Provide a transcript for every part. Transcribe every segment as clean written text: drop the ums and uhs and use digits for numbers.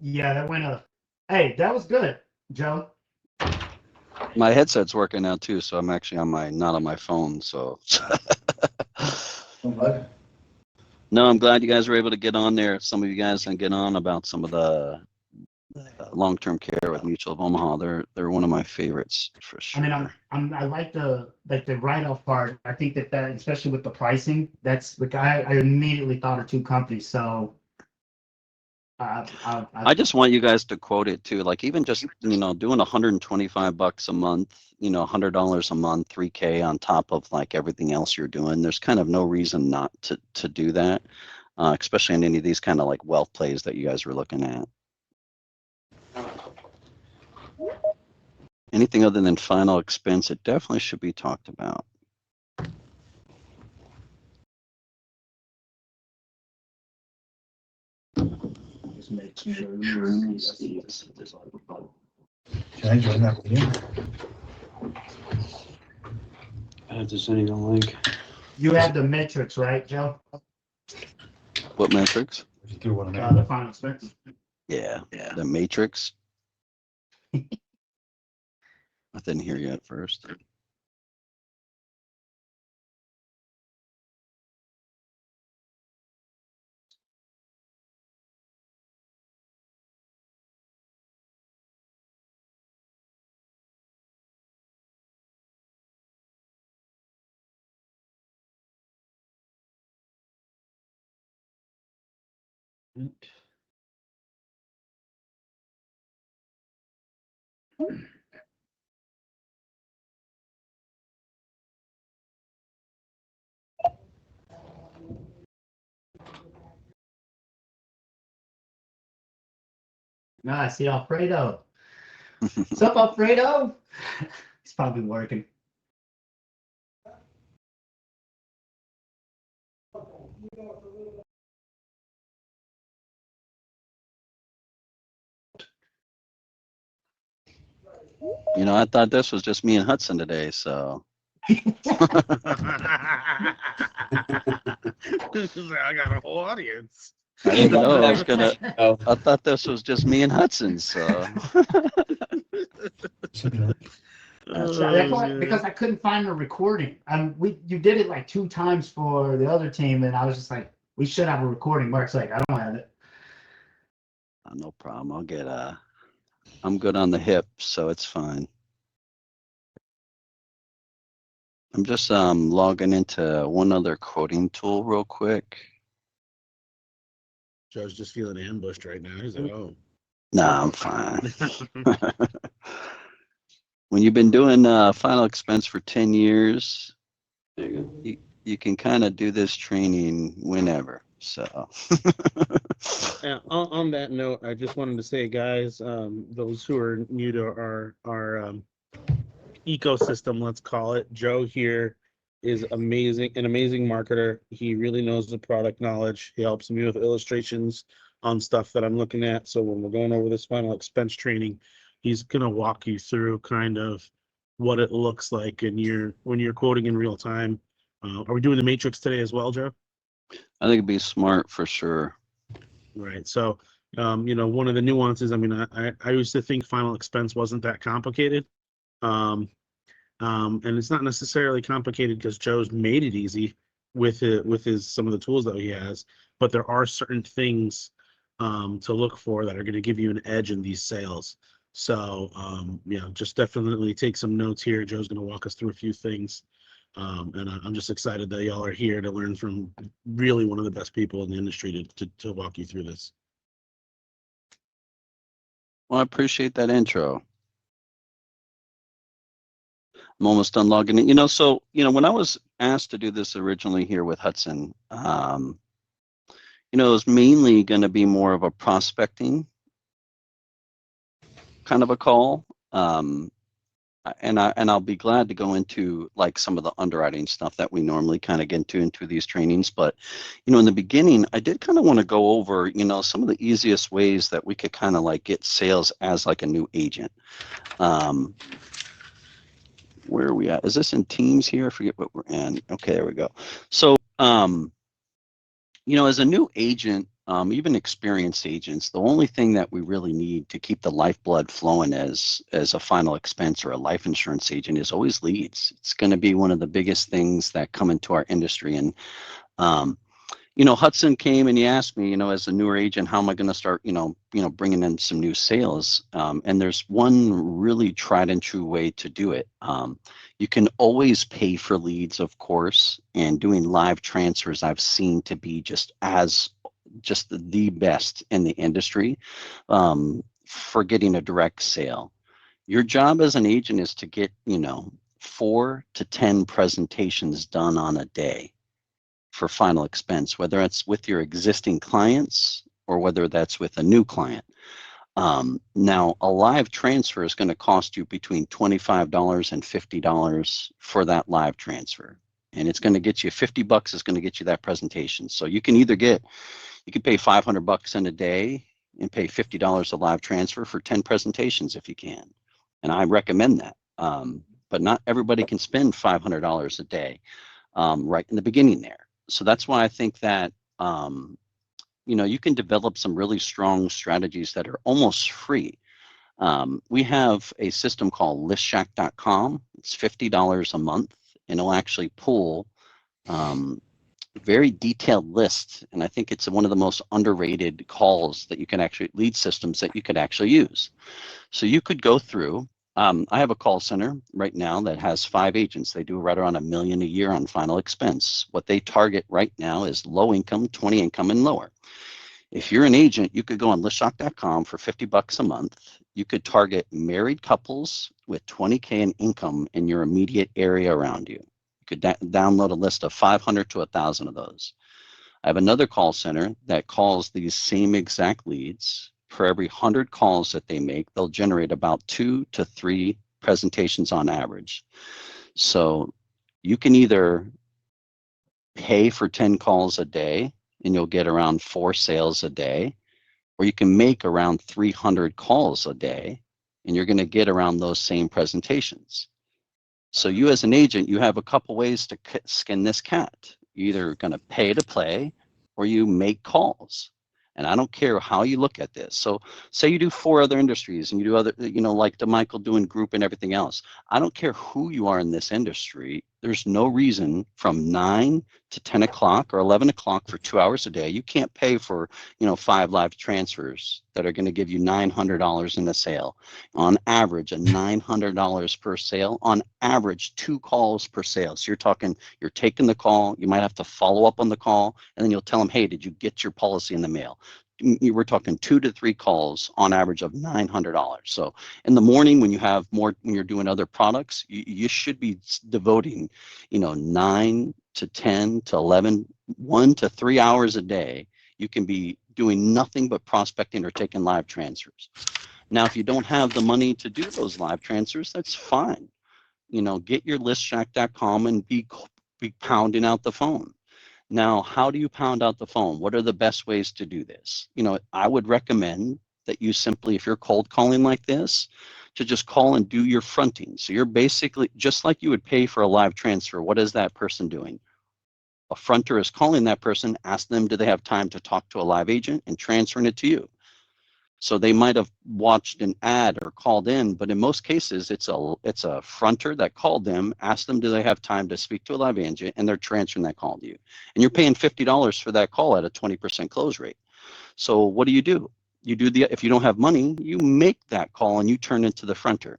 Yeah, that went up. Hey, that was good, Joe. My headset's working now too, so I'm actually on not on my phone. So no, I'm glad you guys were able to get on there. Some of you guys can get on about some of the long-term care with Mutual of Omaha. They're one of my favorites for sure. I mean, I like the write-off part. I think that especially with the pricing, that's the guy. I immediately thought of two companies. So I just want you guys to quote it too. Like even just doing $125 a month, $100 a month, $3K on top of like everything else you're doing. There's kind of no reason not to do that, especially in any of these kind of like wealth plays that you guys were looking at. Anything other than final expense, it definitely should be talked about. just make sure. Can I join that meeting? I have to send you the link. You have the metrics, right, Joe? What metrics? If you do want to The make final expense. Yeah, the matrix. I didn't hear you at first. No, I see Alfredo. What's up, Alfredo? He's probably working. I thought this was just me and Hudson today, so. I got a whole audience. I didn't know I was gonna. I thought this was just me and Hudson, so. That's why, because I couldn't find the recording. You did it like 2 times for the other team, and I was just like, we should have a recording. Mark's like, I don't have it. No problem. I'll get I'm good on the hip, so it's fine. I'm just logging into one other quoting tool real quick. Joe's just feeling ambushed right now. He's like, oh. Nah, I'm fine. When you've been doing final expense for 10 years, you can kind of do this training whenever. So. On that note, I just wanted to say, guys, those who are new to our ecosystem, let's call it, Joe here is an amazing marketer. He really knows the product knowledge. He helps me with illustrations on stuff that I'm looking at. So when we're going over this final expense training, he's gonna walk you through kind of what it looks like when you're quoting in real time. Are we doing the matrix today as well, Joe? I think it'd be smart for sure. Right. So, one of the nuances, I mean, I used to think final expense wasn't that complicated. And it's not necessarily complicated because Joe's made it easy with some of the tools that he has, but there are certain things to look for that are going to give you an edge in these sales. So, just definitely take some notes here. Joe's going to walk us through a few things. And I'm just excited that y'all are here to learn from really one of the best people in the industry to walk you through this. Well, I appreciate that intro. I'm almost done logging in. So, when I was asked to do this originally here with Hudson, it was mainly going to be more of a prospecting kind of a call. And I'll be glad to go into like some of the underwriting stuff that we normally kind of get into these trainings. But, in the beginning, I did kind of want to go over, some of the easiest ways that we could kind of like get sales as like a new agent. Where are we at? Is this in Teams here? I forget what we're in. Okay, there we go. So, as a new agent, even experienced agents, the only thing that we really need to keep the lifeblood flowing as a final expense or a life insurance agent is always leads. It's going to be one of the biggest things that come into our industry. And Hudson came and he asked me, as a newer agent, how am I going to start, bringing in some new sales? And there's one really tried and true way to do it. You can always pay for leads, of course, and doing live transfers I've seen to be just the best in the industry for getting a direct sale. Your job as an agent is to get, 4 to 10 presentations done on a day for final expense, whether it's with your existing clients or whether that's with a new client. Now, a live transfer is going to cost you between $25 and $50 for that live transfer. And it's going to get you $50 is going to get you that presentation. So you can either you can pay $500 in a day and pay $50 a live transfer for 10 presentations if you can. And I recommend that. But not everybody can spend $500 a day right in the beginning there. So that's why I think that, you can develop some really strong strategies that are almost free. We have a system called listshack.com. It's $50 a month, and it'll actually pull very detailed lists. And I think it's one of the most underrated calls that you can actually, lead systems that you could actually use. So you could go through, I have a call center right now that has 5 agents. They do right around $1 million a year on final expense. What they target right now is low income, 20 income and lower. If you're an agent, you could go on listshock.com for $50 a month. You could target married couples with 20K in income in your immediate area around you. You could download a list of 500 to 1,000 of those. I have another call center that calls these same exact leads. For every 100 calls that they make, they'll generate about 2 to 3 presentations on average. So you can either pay for 10 calls a day and you'll get around 4 sales a day, or you can make around 300 calls a day and you're going to get around those same presentations. So you as an agent, you have a couple ways to skin this cat. You're either going to pay to play or you make calls. And I don't care how you look at this. So say you do 4 other industries and you do other, like DeMichael doing group and everything else. I don't care who you are in this industry. There's no reason from 9 to 10 o'clock or 11 o'clock for 2 hours a day. You can't pay for, 5 live transfers that are going to give you $900 in a sale. On average, $900 per sale. On average, 2 calls per sale. So you're taking the call. You might have to follow up on the call, and then you'll tell them, hey, did you get your policy in the mail? We're talking 2 to 3 calls on average of $900. So in the morning when you're doing other products, you should be devoting, 9 to 10 to 11, 1 to 3 hours a day. You can be doing nothing but prospecting or taking live transfers. Now, if you don't have the money to do those live transfers, that's fine. Get your listshack.com and be pounding out the phone. Now, how do you pound out the phone? What are the best ways to do this? I would recommend that you simply, if you're cold calling like this, to just call and do your fronting. So you're basically, just like you would pay for a live transfer, what is that person doing? A fronter is calling that person, ask them, do they have time to talk to a live agent, and transferring it to you. So they might have watched an ad or called in, but in most cases, it's a fronter that called them, asked them, do they have time to speak to a live agent, and they're transferring that call to you. And you're paying $50 for that call at a 20% close rate. So what do? If you don't have money, you make that call and you turn it to the fronter.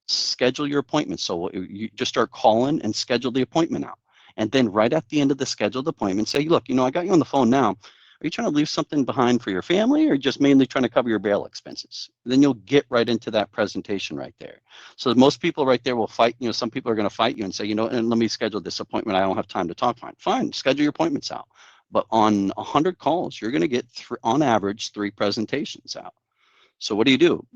Schedule your appointment. So you just start calling and schedule the appointment out. And then right at the end of the scheduled appointment, say, look, I got you on the phone now. Are you trying to leave something behind for your family or just mainly trying to cover your bail expenses? Then you'll get right into that presentation right there. So most people right there will fight. Some people are going to fight you and say, and let me schedule this appointment. I don't have time to talk. Fine, schedule your appointments out. But on 100 calls, you're going to get, on average, 3 presentations out. So what do?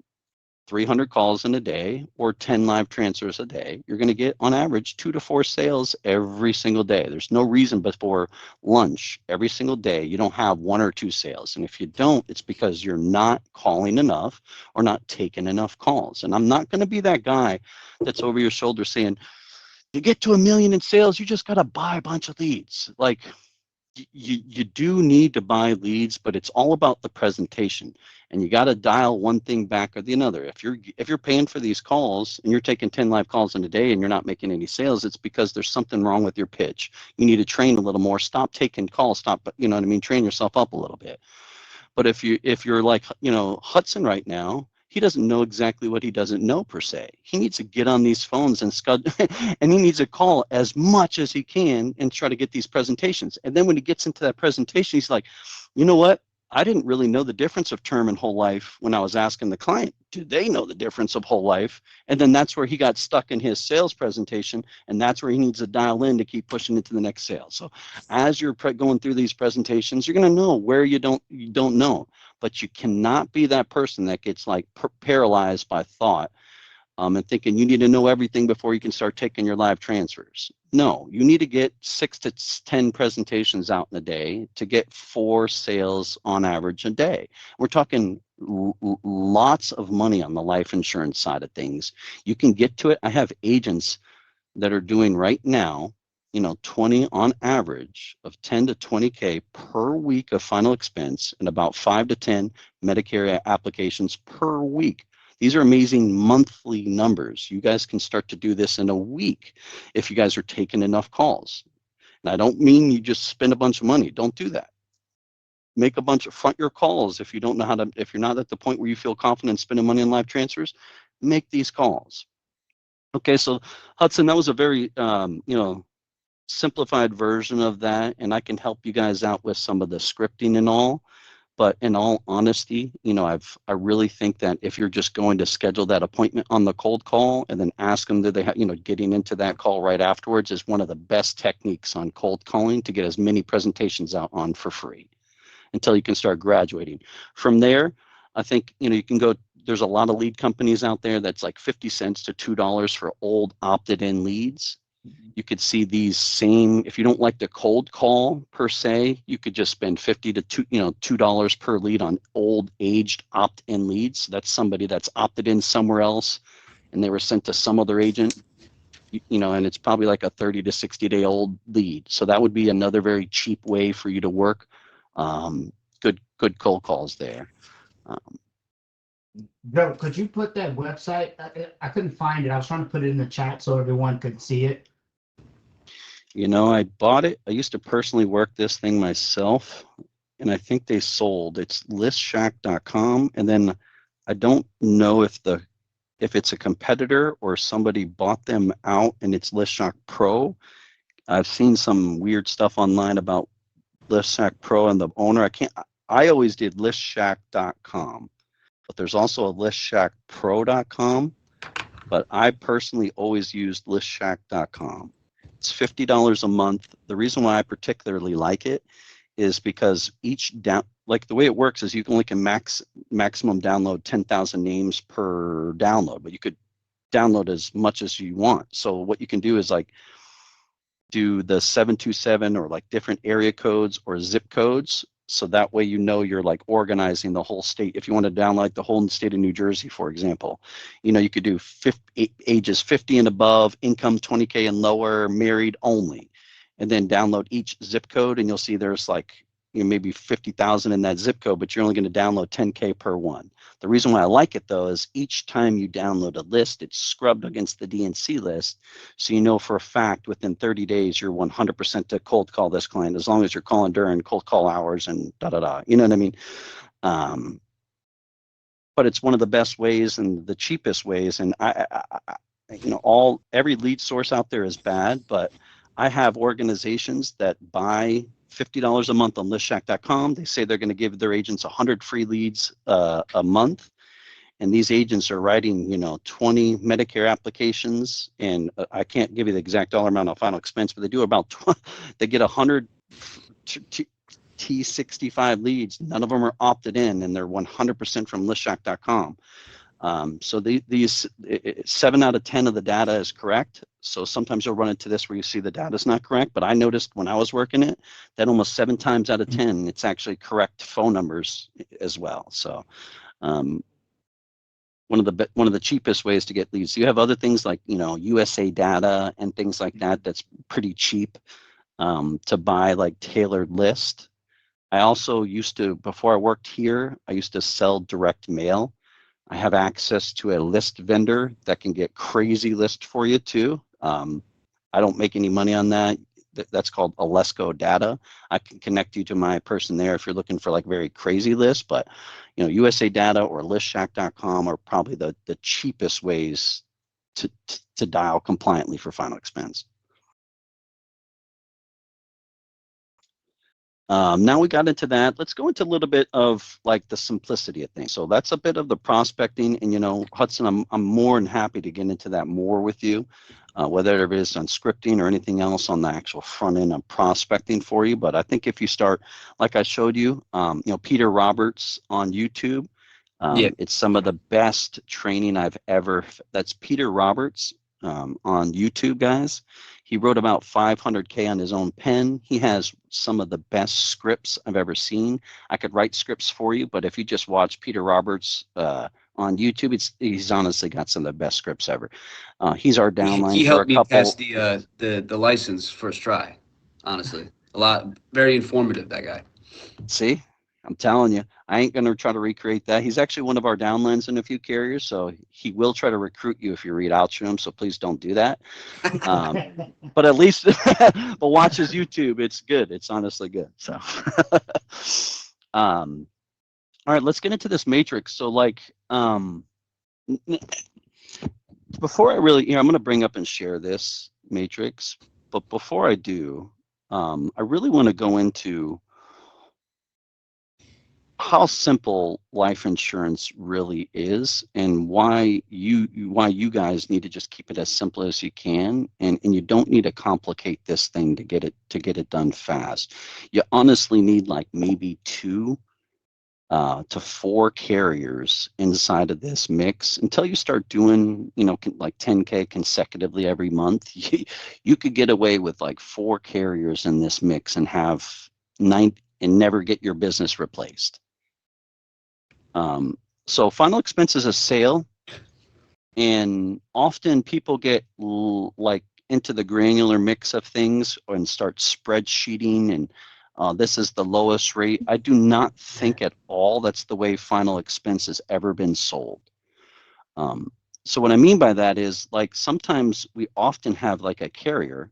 300 calls in a day or 10 live transfers a day. You're going to get, on average, 2 to 4 sales every single day. There's no reason before lunch every single day you don't have 1 or 2 sales. And if you don't, it's because you're not calling enough or not taking enough calls. And I'm not going to be that guy that's over your shoulder saying, you get to $1 million in sales, you just got to buy a bunch of leads. Like, you do need to buy leads, but it's all about the presentation, and you got to dial one thing back or the other. If you're paying for these calls and you're taking 10 live calls in a day and you're not making any sales, it's because there's something wrong with your pitch. You need to train a little more. Stop taking calls. Stop, you know what I mean? Train yourself up a little bit. But if you're like, Hudson right now, he doesn't know exactly what he doesn't know per se. He needs to get on these phones and and he needs to call as much as he can and try to get these presentations. And then when he gets into that presentation, he's like, you know what? I didn't really know the difference of term and whole life when I was asking the client, do they know the difference of whole life? And then that's where he got stuck in his sales presentation, and that's where he needs to dial in to keep pushing into the next sale. So as you're going through these presentations, you're going to know where you don't know, but you cannot be that person that gets like paralyzed by thought and thinking you need to know everything before you can start taking your live transfers. No, you need to get 6 to 10 presentations out in a day to get 4 sales on average a day. We're talking lots of money on the life insurance side of things. You can get to it. I have agents that are doing right now, 20 on average of 10 to 20K per week of final expense and about 5 to 10 Medicare applications per week. These are amazing monthly numbers. You guys can start to do this in a week if you guys are taking enough calls. And I don't mean you just spend a bunch of money. Don't do that. Make a bunch of front your calls if you don't know how to, if you're not at the point where you feel confident spending money on live transfers, make these calls. Okay, so Hudson, that was a very, simplified version of that, and I can help you guys out with some of the scripting and all. But in all honesty, I really think that if you're just going to schedule that appointment on the cold call and then ask them, do they have, getting into that call right afterwards is one of the best techniques on cold calling to get as many presentations out on for free until you can start graduating. From there, I think, you can go, there's a lot of lead companies out there that's like 50 cents to $2 for old opted in leads. You could see these same, if you don't like the cold call per se, you could just spend $50 to $2 per lead on old aged opt-in leads. That's somebody that's opted in somewhere else and they were sent to some other agent, and it's probably like a 30 to 60 day old lead. So that would be another very cheap way for you to work. Good cold calls there. Joe, could you put that website? I couldn't find it. I was trying to put it in the chat so everyone could see it. I bought it. I used to personally work this thing myself, and I think they sold. It's listshack.com, and then I don't know if it's a competitor or somebody bought them out and it's ListShack Pro. I've seen some weird stuff online about ListShack Pro and the owner. I always did listshack.com, but there's also a listshackpro.com, but I personally always used listshack.com. It's $50 a month. The reason why I particularly like it is because the way it works is you only can maximum download 10,000 names per download, but you could download as much as you want. So what you can do is like do the 727 or like different area codes or zip codes. So that way, you're like organizing the whole state. If you want to download the whole state of New Jersey, for example, you could do ages 50 and above, income 20K and lower, married only, and then download each zip code. And you'll see there's like maybe 50,000 in that zip code, but you're only going to download 10K per one. The reason why I like it though is each time you download a list, it's scrubbed against the DNC list. So for a fact within 30 days, you're 100% to cold call this client as long as you're calling during cold call hours and da-da-da. You know what I mean? But it's one of the best ways and the cheapest ways. And every lead source out there is bad, but I have organizations that buy $50 a month on listshack.com. They say they're going to give their agents 100 free leads a month. And these agents are writing, 20 Medicare applications. And I can't give you the exact dollar amount of final expense, but they do about, they get 100 T65 leads. None of them are opted in, and they're 100% from listshack.com. So these 7 out of 10 of the data is correct. So sometimes you'll run into this where you see the data is not correct, but I noticed when I was working it that almost 7 times out of 10 it's actually correct phone numbers as well. So one of the cheapest ways to get leads. You have other things like USA data and things like that that's pretty cheap. to buy like tailored list. I also used to, before I worked here, I used to sell direct mail. I have access to a list vendor that can get crazy list for you too. I don't make any money on that. That's called Alesco Data. I can connect you to my person there if you're looking for like very crazy lists, but USA Data or listshack.com are probably the cheapest ways to dial compliantly for final expense. Now we got into that. Let's go into a little bit of like the simplicity of things. So that's a bit of the prospecting, and Hudson, I'm more than happy to get into that more with you, whether it is on scripting or anything else on the actual front end of prospecting for you. But I think if you start, like I showed you, Peter Roberts on YouTube, it's some of the best training I've ever. That's Peter Roberts on YouTube, guys. He wrote about 500K on his own pen. He has some of the best scripts I've ever seen. I could write scripts for you, but if you just watch Peter Roberts on YouTube, he's honestly got some of the best scripts ever. He's our downline He for helped a me couple. pass the license first try. Honestly, very informative. That guy. See, I'm telling you, I ain't gonna try to recreate that. He's actually one of our downlines in a few carriers, so he will try to recruit you if you read out to him. So please don't do that. But at least, but watch his YouTube. It's good. It's honestly good. So, all right, let's get into this matrix. So, like, before I really, I'm going to bring up and share this matrix. But before I do, I really want to go into how simple life insurance really is, and why you guys need to just keep it as simple as you can, and you don't need to complicate this thing to get it done fast. You honestly need like maybe 2 to 4 carriers inside of this mix until you start doing like 10K consecutively every month. You could get away with like 4 carriers in this mix and have 9 and never get your business replaced. So final expense is a sale, and often people get like into the granular mix of things and start spreadsheeting, and this is the lowest rate. I do not think at all that's the way final expense has ever been sold. So what I mean by that is, like, sometimes we often have like a carrier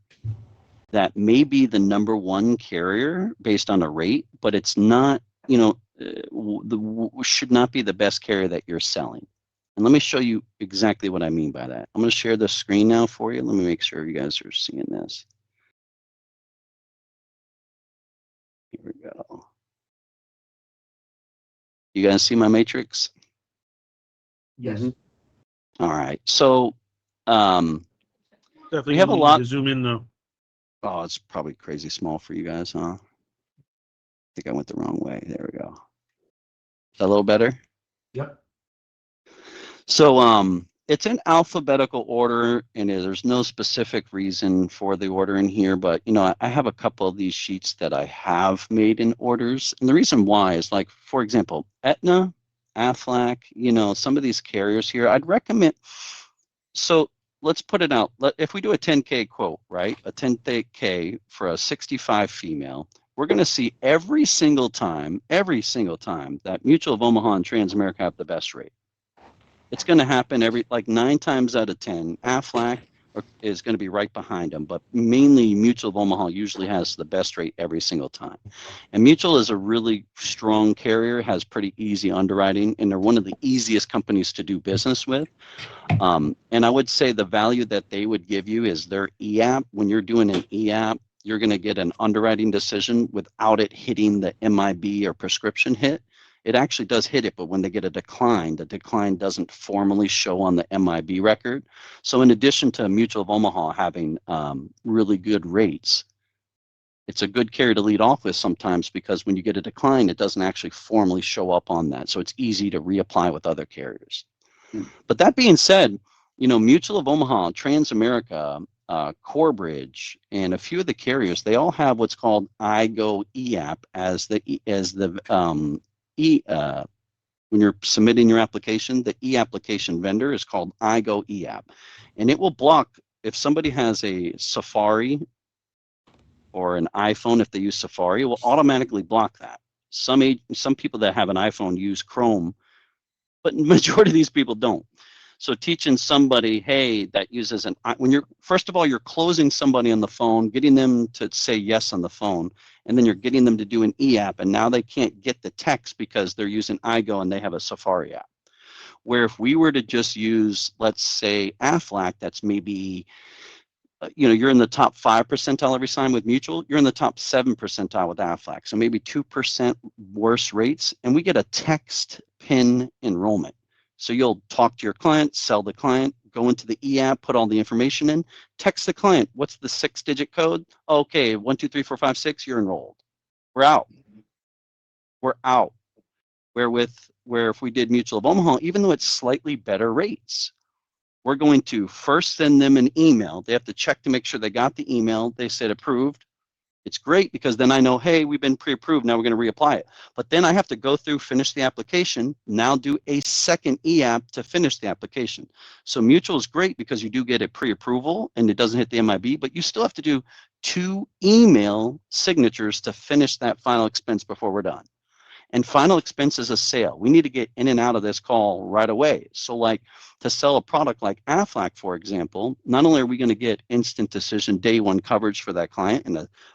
that may be the #1 carrier based on a rate, but it's not, should not be the best carrier that you're selling. And let me show you exactly what I mean by that. I'm going to share the screen now for you. Let me make sure you guys are seeing this. Here we go. You guys see my matrix? Yes. All right. So Definitely we have a need lot. to zoom in though. Oh, it's probably crazy small for you guys, huh? I think I went the wrong way. There we go. Is that a little better? Yep. So it's in alphabetical order, and there's no specific reason for the order in here, but I have a couple of these sheets that I have made in orders, and the reason why is, like, for example, Aetna, Aflac, some of these carriers here, I'd recommend. So let's put it out. If we do a 10K quote, right, a 10K for a 65 female, we're going to see every single time that Mutual of Omaha and Transamerica have the best rate. It's going to happen like 9 times out of 10. Aflac is going to be right behind them, but mainly Mutual of Omaha usually has the best rate every single time. And Mutual is a really strong carrier, has pretty easy underwriting, and they're one of the easiest companies to do business with. And I would say the value that they would give you is their EAP. When you're doing an EAP, you're going to get an underwriting decision without it hitting the MIB or prescription hit. It actually does hit it, but when they get a decline, the decline doesn't formally show on the MIB record. So in addition to Mutual of Omaha having really good rates, it's a good carrier to lead off with sometimes, because when you get a decline, it doesn't actually formally show up on that. So it's easy to reapply with other carriers. But that being said, Mutual of Omaha, Transamerica, Corebridge, and a few of the carriers, they all have what's called IGO EAP as the when you're submitting your application. The e-application vendor is called IGO EAP, and it will block if somebody has a Safari or an iPhone, if they use Safari, will automatically block that. Some people that have an iPhone use Chrome, but the majority of these people don't. So teaching somebody, hey, that uses when you're, first of all, you're closing somebody on the phone, getting them to say yes on the phone, and then you're getting them to do an e-app, and now they can't get the text because they're using iGo and they have a Safari app. Where if we were to just use, let's say, Aflac, that's maybe, you're in the top 5 percentile every time with Mutual, you're in the top 7 percentile with Aflac. So maybe 2% worse rates, and we get a text PIN enrollment. So you'll talk to your client, sell the client, go into the e-app, put all the information in, text the client, what's the 6-digit code? Okay, 1, 2, 3, 4, 5, 6, you're enrolled. We're out. We're out. Where if we did Mutual of Omaha, even though it's slightly better rates, we're going to first send them an email. They have to check to make sure they got the email. They said approved. It's great because then I know, hey, we've been pre-approved. Now we're going to reapply it. But then I have to go through, finish the application, now do a second e-app to finish the application. So Mutual is great because you do get a pre-approval and it doesn't hit the MIB, but you still have to do 2 email signatures to finish that final expense before we're done. And final expense is a sale. We need to get in and out of this call right away. So like to sell a product like Aflac, for example, not only are we going to get instant decision day 1 coverage for that client,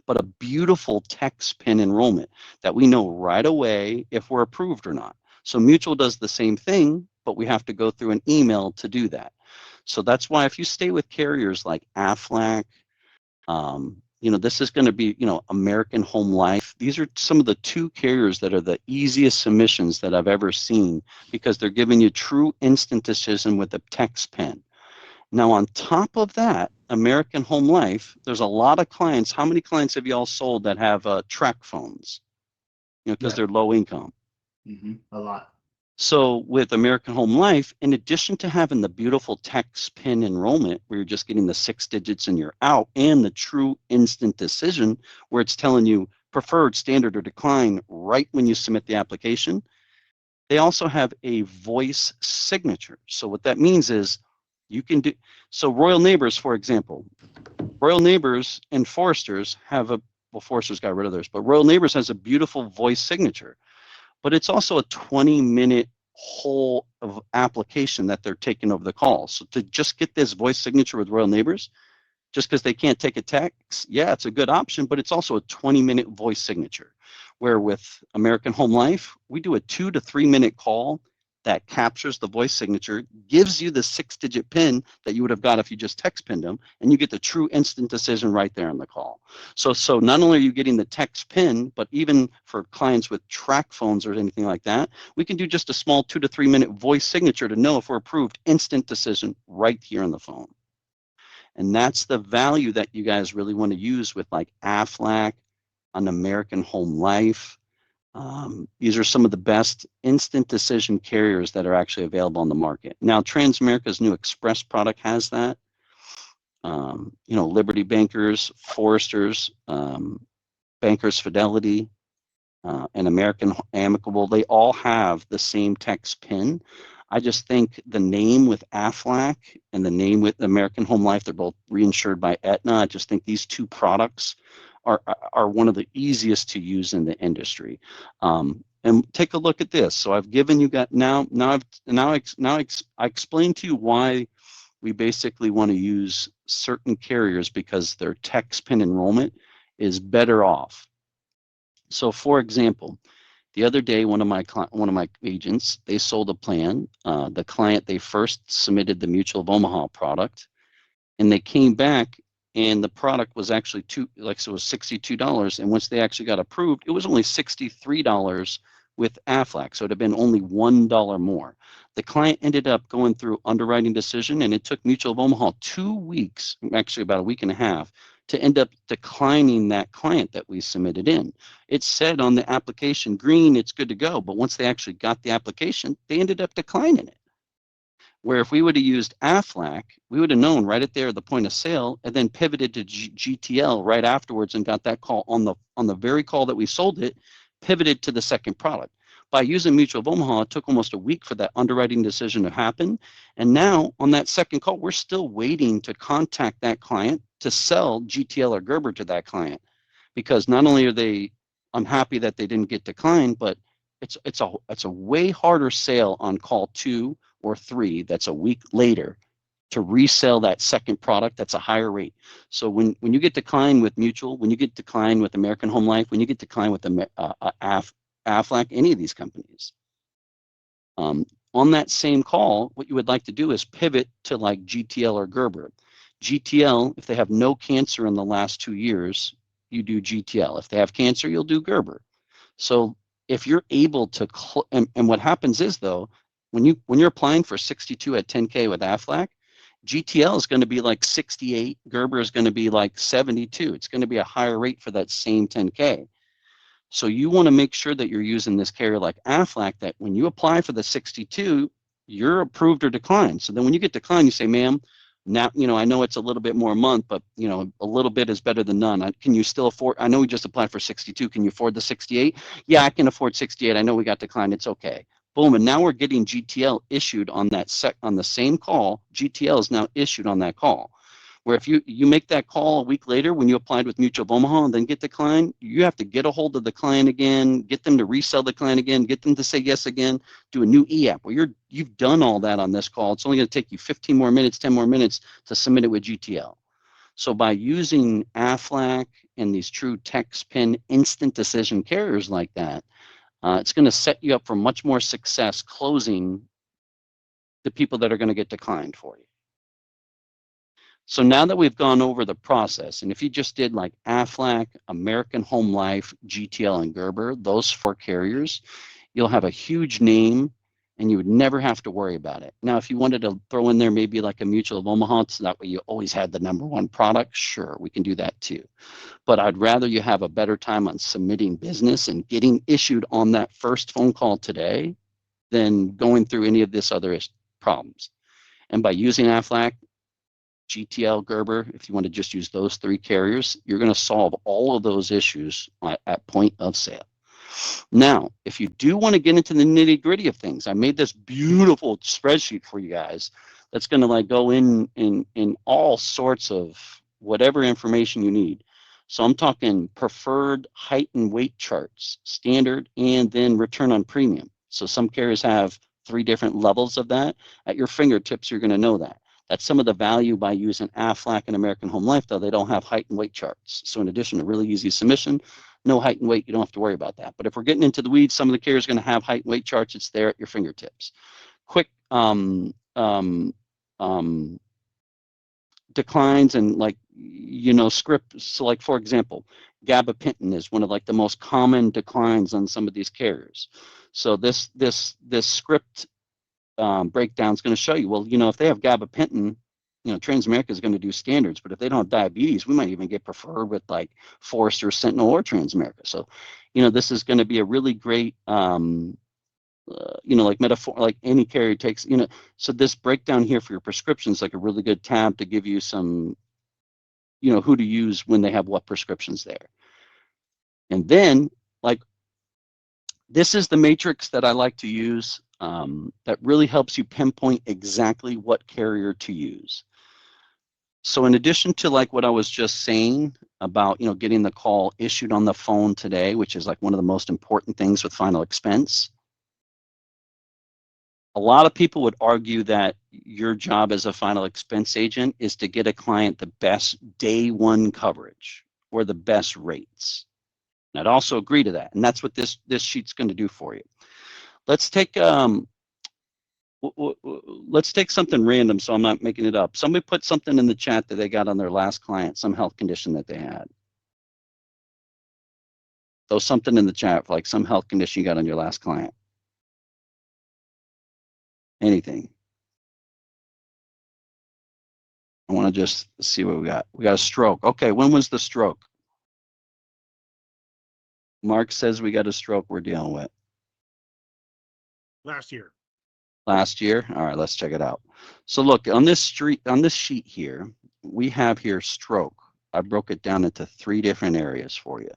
but a beautiful text PIN enrollment that we know right away if we're approved or not. So Mutual does the same thing, but we have to go through an email to do that. So that's why if you stay with carriers like Aflac, this is going to be, American Home Life. These are some of the 2 carriers that are the easiest submissions that I've ever seen because they're giving you true instant decision with a text PIN. Now, on top of that, American Home Life, there's a lot of clients. How many clients have you all sold that have track phones? Because they're low income. A lot. So with American Home Life, in addition to having the beautiful text PIN enrollment where you're just getting the 6 digits and you're out, and the true instant decision where it's telling you preferred, standard, or decline right when you submit the application, they also have a voice signature. So what that means is you can do, so Royal Neighbors, for example, Royal Neighbors and Foresters have Foresters got rid of theirs, but Royal Neighbors has a beautiful voice signature. But it's also a 20-minute whole of application that they're taking over the call. So to just get this voice signature with Royal Neighbors, just because they can't take a text, yeah, it's a good option, but it's also a 20-minute voice signature. Where with American Home Life, we do a 2 to 3 minute call that captures the voice signature, gives you the 6-digit PIN that you would have got if you just text pinned them, and you get the true instant decision right there in the call. So not only are you getting the text PIN, but even for clients with track phones or anything like that, we can do just a small 2 to 3 minute voice signature to know if we're approved, instant decision right here on the phone. And that's the value that you guys really want to use with like Aflac, an American Home Life. These are some of the best instant decision carriers that are actually available on the market. Now, Transamerica's new Express product has that. Liberty Bankers, Foresters, Bankers Fidelity, and American Amicable, they all have the same text PIN. I just think the name with Aflac and the name with American Home Life, they're both reinsured by Aetna. I just think these 2 products are one of the easiest to use in the industry. And take a look at this. So I've given you I explained to you why we basically want to use certain carriers because their text PIN enrollment is better off. So for example, the other day, one of my agents, they sold a plan. The client, they first submitted the Mutual of Omaha product, and they came back, and the product was actually so it was $62. And once they actually got approved, it was only $63 with Aflac. So it had been only $1 more. The client ended up going through underwriting decision, and it took Mutual of Omaha 2 weeks, actually about a week and a half, to end up declining that client that we submitted in. It said on the application, green, it's good to go. But once they actually got the application, they ended up declining it. Where if we would have used Aflac, we would have known right at there at the point of sale, and then pivoted to GTL right afterwards and got that call on the very call that we sold it, pivoted to the second product. By using Mutual of Omaha, it took almost a week for that underwriting decision to happen. And now on that second call, we're still waiting to contact that client to sell GTL or Gerber to that client. because not only are they unhappy that they didn't get declined, but it's a way harder sale on call 2 or 3 that's a week later to resell that second product that's a higher rate. So when you get declined with Mutual, when you get declined with American Home Life, when you get declined with Aflac, any of these companies, on that same call, what you would like to do is pivot to like GTL or Gerber. GTL, if they have no cancer in the last 2 years, you do GTL. If they have cancer, you'll do Gerber. So if you're able to, and what happens is though, when you're applying for 62 at 10K with Aflac, GTL is going to be like 68, Gerber is going to be like 72. It's going to be a higher rate for that same 10K. So you want to make sure that you're using this carrier like Aflac, that when you apply for the 62, you're approved or declined. So then when you get declined, you say, ma'am, now, I know it's a little bit more a month, but, a little bit is better than none. Can you still afford, I know we just applied for 62. Can you afford the 68? Yeah, I can afford 68. I know we got declined. It's okay. Boom. And now we're getting GTL issued on that on the same call. GTL is now issued on that call. Where if you make that call a week later when you applied with Mutual of Omaha and then get declined, you have to get a hold of the client again, get them to resell the client again, get them to say yes again, do a new e-app. Well, you've done all that on this call. It's only going to take you 15 more minutes, 10 more minutes to submit it with GTL. So by using Aflac and these true text pin instant decision carriers like that, it's going to set you up for much more success closing the people that are going to get declined for you. So now that we've gone over the process, and if you just did like Aflac, American Home Life, GTL, and Gerber, those 4 carriers, you'll have a huge name and you would never have to worry about it. Now, if you wanted to throw in there maybe like a Mutual of Omaha, so that way you always had the #1 product, sure, we can do that too. But I'd rather you have a better time on submitting business and getting issued on that first phone call today than going through any of this other problems. And by using Aflac, GTL, Gerber, if you want to just use those 3 carriers, you're going to solve all of those issues at point of sale. Now, if you do want to get into the nitty gritty of things, I made this beautiful spreadsheet for you guys that's going to like go in all sorts of whatever information you need. So I'm talking preferred height and weight charts, standard, and then return on premium. So some carriers have 3 different levels of that. At your fingertips, you're going to know that. That's some of the value by using Aflac and American Home Life, though. They don't have height and weight charts. So in addition to really easy submission, no height and weight, you don't have to worry about that. But if we're getting into the weeds, some of the carriers are going to have height and weight charts. It's there at your fingertips. Quick declines and like, script. So like, for example, gabapentin is one of like the most common declines on some of these carriers. So this script breakdown is going to show you, well, if they have gabapentin, Transamerica is going to do standards, but if they don't have diabetes, we might even get preferred with like Forrester, Sentinel, or Transamerica. So, this is going to be a really great, like metaphor, like any carrier takes, so this breakdown here for your prescriptions, like a really good tab to give you some, who to use when they have what prescriptions there. And then like, this is the matrix that I like to use that really helps you pinpoint exactly what carrier to use. So in addition to like what I was just saying about, getting the call issued on the phone today, which is like one of the most important things with final expense, a lot of people would argue that your job as a final expense agent is to get a client the best day 1 coverage or the best rates. And I'd also agree to that. And that's what this sheet's going to do for you. Let's take something random, so I'm not making it up. Somebody put something in the chat that they got on their last client, some health condition that they had. Throw something in the chat, like some health condition you got on your last client. Anything. I want to just see what we got. We got a stroke. Okay, when was the stroke? Mark says we got a stroke we're dealing with. Last year. Last year? All right, let's check it out. So look, on this sheet here, we have here stroke. I broke it down into 3 different areas for you.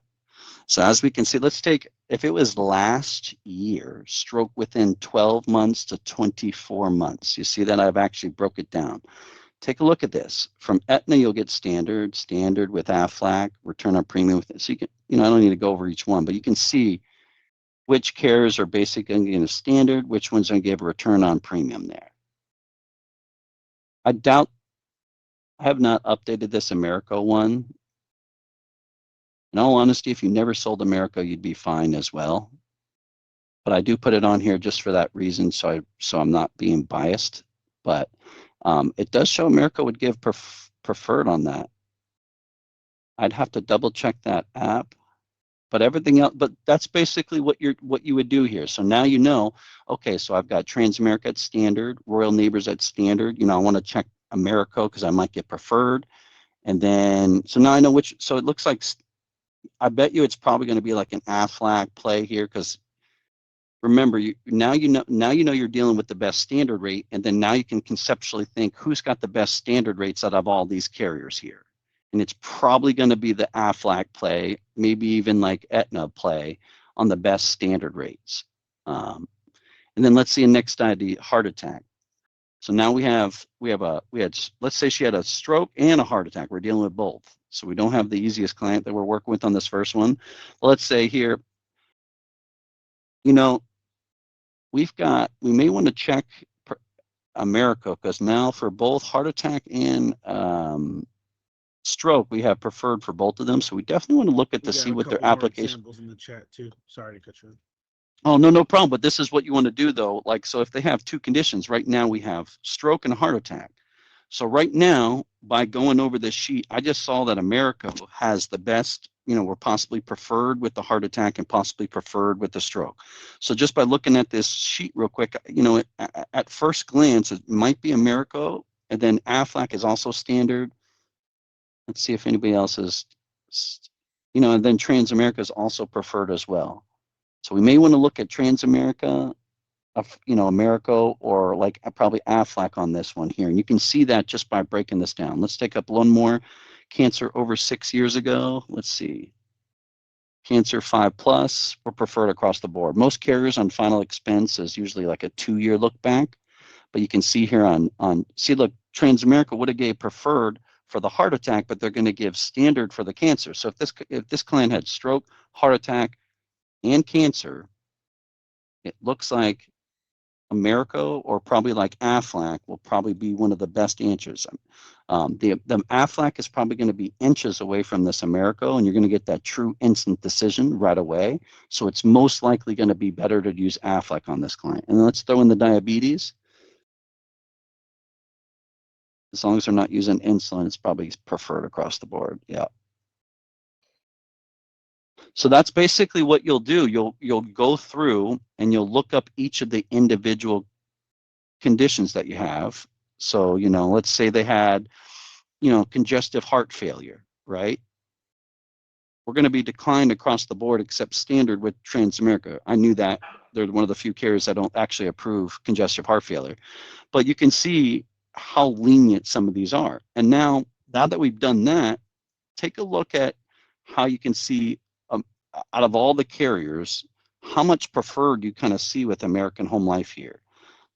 So as we can see, let's take, if it was last year, stroke within 12 months to 24 months. You see that I've actually broke it down. take a look at this. From Aetna, you'll get standard with Aflac, return on premium with it. So you can, I don't need to go over each one, but you can see which carriers are basically going to get a standard, which ones are going to give a return on premium there. I have not updated this Americo one. In all honesty, if you never sold Americo, you'd be fine as well. But I do put it on here just for that reason, so I'm not being biased. But it does show Americo would give preferred on that. I'd have to double check that app. But everything else, but that's basically what you would do here. So now you know, okay, so I've got Transamerica at standard, Royal Neighbors at standard. I want to check Americo because I might get preferred. And then, so now I know which, so it looks like, I bet you it's probably going to be like an Aflac play here, because remember, now you know you're dealing with the best standard rate, and then now you can conceptually think who's got the best standard rates out of all these carriers here. And it's probably going to be the Aflac play, maybe even like Aetna play on the best standard rates. And then let's see next ID, heart attack. So now we had, let's say she had a stroke and a heart attack. We're dealing with both. So we don't have the easiest client that we're working with on this first one. Let's say here, we may want to check America, because now for both heart attack and stroke, we have preferred for both of them. So we definitely want to look at to see what their application. Examples in the chat too. Sorry to cut you. Oh, no problem. But this is what you want to do though. Like, so if they have two conditions, right now we have stroke and heart attack. So right now, by going over this sheet, I just saw that America has the best, we're possibly preferred with the heart attack and possibly preferred with the stroke. So just by looking at this sheet real quick, at first glance, it might be America, and then Aflac is also standard. Let's see if anybody else is, and then Transamerica is also preferred as well. So we may want to look at Transamerica, Americo, or like probably Aflac on this one here. And you can see that just by breaking this down. Let's take up one more. Cancer over 6 years ago. Let's see. Cancer 5+ were preferred across the board. Most carriers on final expense is usually like a 2-year look back. But you can see here look, Transamerica would have gave preferred for the heart attack, but they're going to give standard for the cancer. So if this client had stroke, heart attack, and cancer, it looks like Americo or probably like Aflac will probably be one of the best answers. The Aflac is probably going to be inches away from this Americo, and you're going to get that true instant decision right away. So it's most likely going to be better to use Aflac on this client. And let's throw in the diabetes. As long as they're not using insulin, it's probably preferred across the board. Yeah. So that's basically what you'll do. You'll go through and you'll look up each of the individual conditions that you have. So, let's say they had, congestive heart failure, right? We're going to be declined across the board except standard with Transamerica. I knew that. They're one of the few carriers that don't actually approve congestive heart failure. But you can see how lenient some of these are. And now that we've done that, take a look at how you can see out of all the carriers, how much preferred you kind of see with American Home Life here.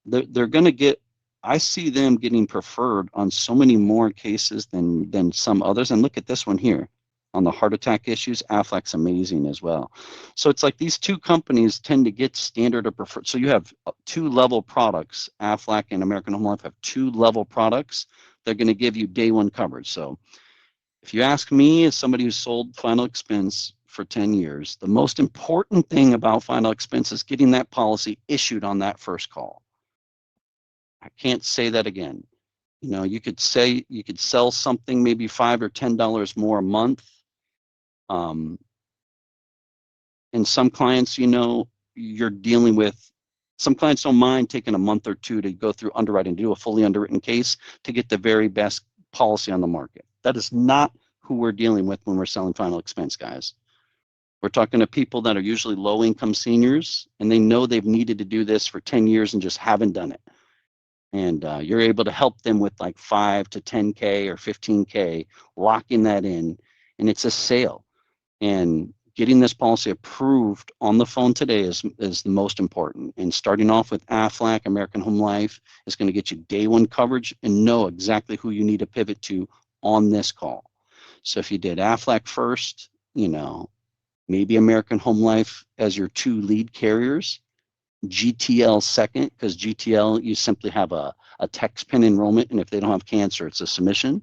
They're going to get, I see them getting preferred on so many more cases than some others. And look at this one here on the heart attack issues. Aflac's amazing as well. So it's like these two companies tend to get standard or preferred. So you have 2-level products. Aflac and American Home Life have 2-level products. They're going to give you day one coverage. So if you ask me, as somebody who sold final expense for 10 years, the most important thing about final expense is getting that policy issued on that first call. I can't say that again. You could sell something maybe $5 or $10 more a month. And some clients, you're dealing with, some clients don't mind taking a month or two to go through underwriting, to do a fully underwritten case to get the very best policy on the market. That is not who we're dealing with when we're selling final expense, guys. We're talking to people that are usually low-income seniors, and they know they've needed to do this for 10 years and just haven't done it. And you're able to help them with like 5 to 10K or 15K, locking that in, and it's a sale. And getting this policy approved on the phone today is the most important. And starting off with Aflac, American Home Life, is going to get you day one coverage and know exactly who you need to pivot to on this call. So if you did Aflac first, you know, maybe American Home Life as your two lead carriers, GTL second, because GTL, you simply have a text pin enrollment, and if they don't have cancer, it's a submission.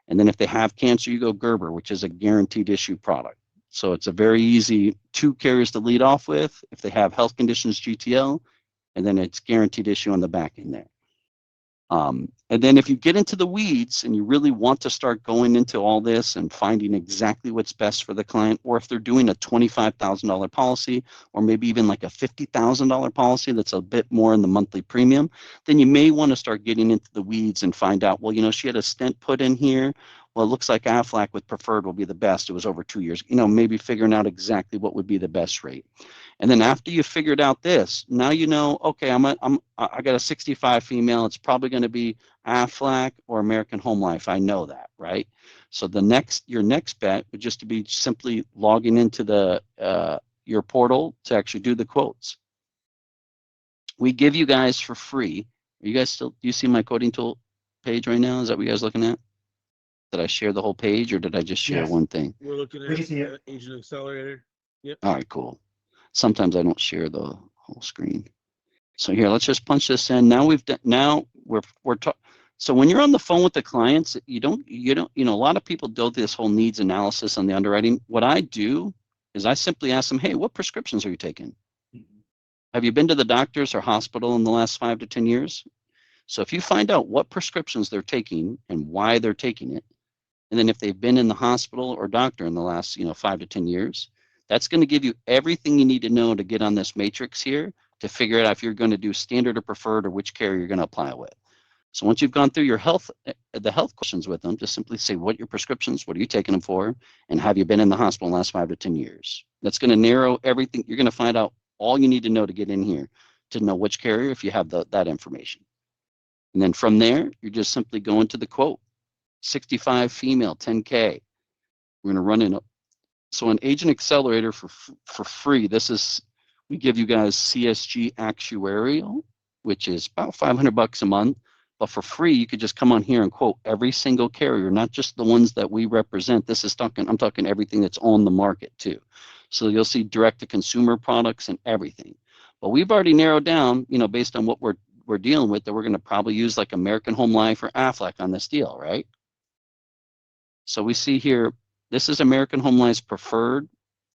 And then if they have cancer, you go Gerber, which is a guaranteed issue product. So it's a very easy two carriers to lead off with. If they have health conditions, GTL, and then it's guaranteed issue on the back end there. And then if you get into the weeds and you really want to start going into all this and finding exactly what's best for the client, or if they're doing a $25,000 policy, or maybe even like a $50,000 policy that's a bit more in the monthly premium, then you may want to start getting into the weeds and find out, well, you know, she had a stent put in here. Well, it looks like Aflac with preferred will be the best. It was over 2 years. You know, maybe figuring out exactly what would be the best rate. And then after you figured out this, now you know, okay, I got a 65 female. It's probably going to be Aflac or American Home Life. I know that, right? So your next bet would just to be simply logging into the your portal to actually do the quotes. We give you guys for free. Are you guys still? Do you see my quoting tool page right now? Is that what you guys looking at? Did I share the whole page, or did I just share Yes. one thing? We're looking We can see it. at Agent Accelerator. Yep. All right, cool. Sometimes I don't share the whole screen. So here, let's just punch this in. Now we're talking. So when you're on the phone with the clients, you know, a lot of people do this whole needs analysis on the underwriting. What I do is I simply ask them, hey, what prescriptions are you taking? Have you been to the doctors or hospital in the last 5 to 10 years? So if you find out what prescriptions they're taking and why they're taking it, and then if they've been in the hospital or doctor in the last, 5 to 10 years, that's going to give you everything you need to know to get on this matrix here to figure out if you're going to do standard or preferred or which carrier you're going to apply it with. So once you've gone through your the health questions with them, just simply say what your prescriptions, what are you taking them for, and have you been in the hospital in the last 5 to 10 years? That's going to narrow everything. You're going to find out all you need to know to get in here to know which carrier if you have that information. And then from there, you're just simply going to the quote. 65 female, 10K. We're going to run in. So an Agent Accelerator for free, we give you guys CSG Actuarial, which is about $500 a month. But for free, you could just come on here and quote every single carrier, not just the ones that we represent. I'm talking everything that's on the market too. So you'll see direct-to-consumer products and everything. But we've already narrowed down, based on what we're dealing with, that we're going to probably use like American Home Life or Aflac on this deal, right? So we see here, this is American Home Life's preferred.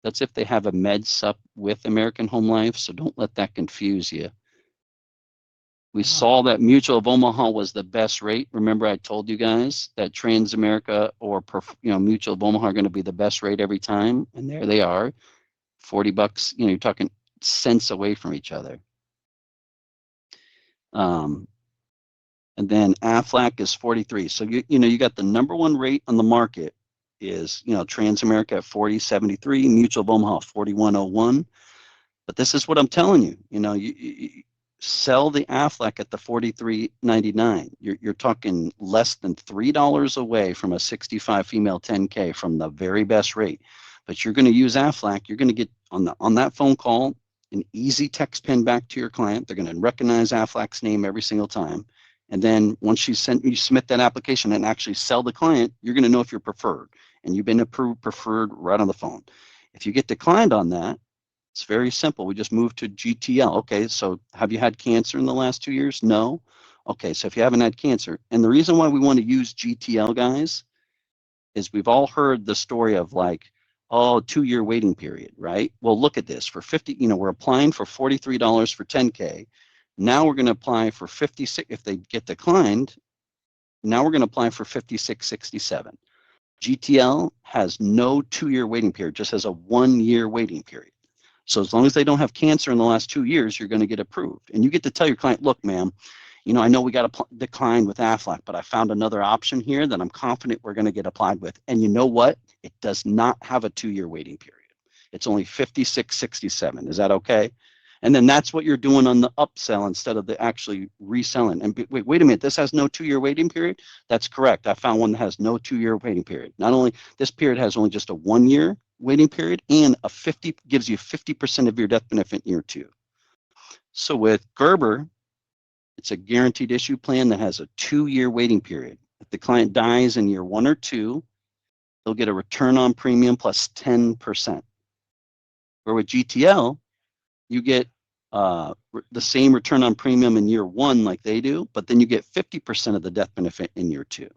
That's if they have a med sup with American Home Life, so don't let that confuse you. We saw that Mutual of Omaha was the best rate. Remember I told you guys that Transamerica or Mutual of Omaha are going to be the best rate every time, and there they are, $40. You're talking cents away from each other. And then Aflac is 43. So you got the number one rate on the market is Transamerica at 40.73, Mutual of Omaha 41.01. But this is what I'm telling you. You sell the Aflac at the 43.99. You're talking less than $3 away from a 65 female 10K from the very best rate. But you're going to use Aflac. You're going to get on that phone call an easy text pin back to your client. They're going to recognize Aflac's name every single time. And then once you submit that application and actually sell the client, you're going to know if you're preferred. And you've been approved preferred right on the phone. If you get declined on that, it's very simple. We just move to GTL. Okay, so have you had cancer in the last 2 years? No. Okay, so if you haven't had cancer, and the reason why we want to use GTL, guys, is we've all heard the story of 2-year waiting period, right? Well, look at this. For 50, we're applying for $43 for 10K. Now we're going to apply for 56. If they get declined, now we're going to apply for 56.67. GTL has no 2-year waiting period, just has a 1-year waiting period. So as long as they don't have cancer in the last 2 years, you're going to get approved. And you get to tell your client, look, ma'am, I know we got a decline with Aflac, but I found another option here that I'm confident we're going to get applied with. And you know what? It does not have a 2-year waiting period. It's only 56.67. Is that okay? And then that's what you're doing on the upsell instead of the actually reselling. And wait a minute, this has no 2-year waiting period? That's correct. I found one that has no 2-year waiting period. Not only this period has only just a 1 year, waiting period, and gives you 50% of your death benefit in year 2. So with Gerber, it's a guaranteed issue plan that has a 2-year waiting period. If the client dies in year 1 or 2, they'll get a return on premium plus 10%. Where with GTL, you get the same return on premium in year 1 like they do, but then you get 50% of the death benefit in year 2.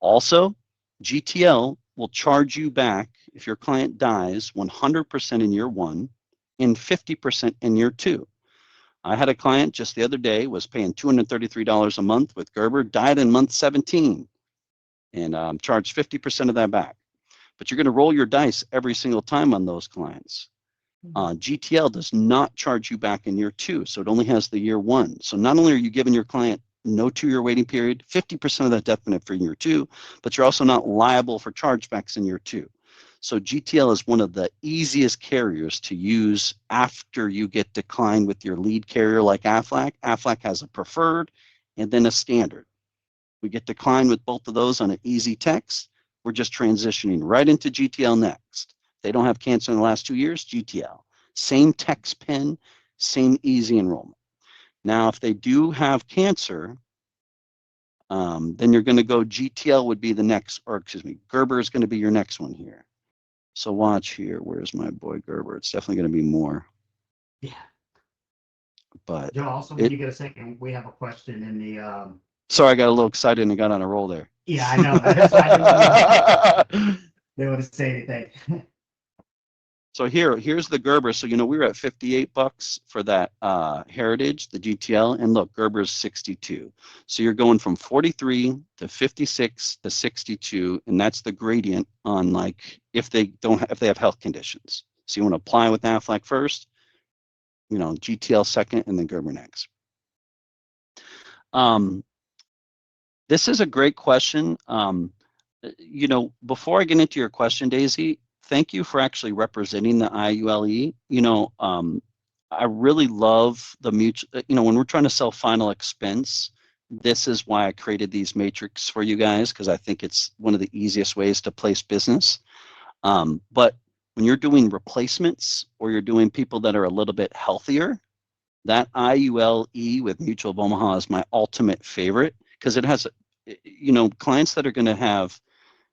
Also, GTL will charge you back if your client dies 100% in year 1 and 50% in year 2. I had a client just the other day, was paying $233 a month with Gerber, died in month 17, and charged 50% of that back. But you're going to roll your dice every single time on those clients. GTL does not charge you back in year 2, so it only has the year 1. So not only are you giving your client no 2-year waiting period, 50% of that death benefit for year 2, but you're also not liable for chargebacks in year 2. So GTL is one of the easiest carriers to use after you get declined with your lead carrier like Aflac. Aflac has a preferred and then a standard. We get declined with both of those on an easy text. We're just transitioning right into GTL next. They don't have cancer in the last 2 years, GTL. Same text pen, same easy enrollment. Now, if they do have cancer, then you're going to go GTL would be the next, or excuse me, Gerber is going to be your next one here. So watch here. Where's my boy Gerber? It's definitely going to be more. Yeah. But Joe, also, when you get a second, we have a question in the. Sorry, I got a little excited and got on a roll there. Yeah, I know. That's why I didn't want to say anything. So here's the Gerber. So, we were at $58 for that Heritage, the GTL, and look, Gerber's 62. So you're going from 43 to 56 to 62, and that's the gradient on if they have health conditions. So you want to apply with Aflac first, GTL second, and then Gerber next. This is a great question. Before I get into your question, Daisy, thank you for actually representing the IULE. I really love the mutual, when we're trying to sell final expense, this is why I created these matrix for you guys, because I think it's one of the easiest ways to place business. But when you're doing replacements or you're doing people that are a little bit healthier, that IULE with Mutual of Omaha is my ultimate favorite, because it has, clients that are going to have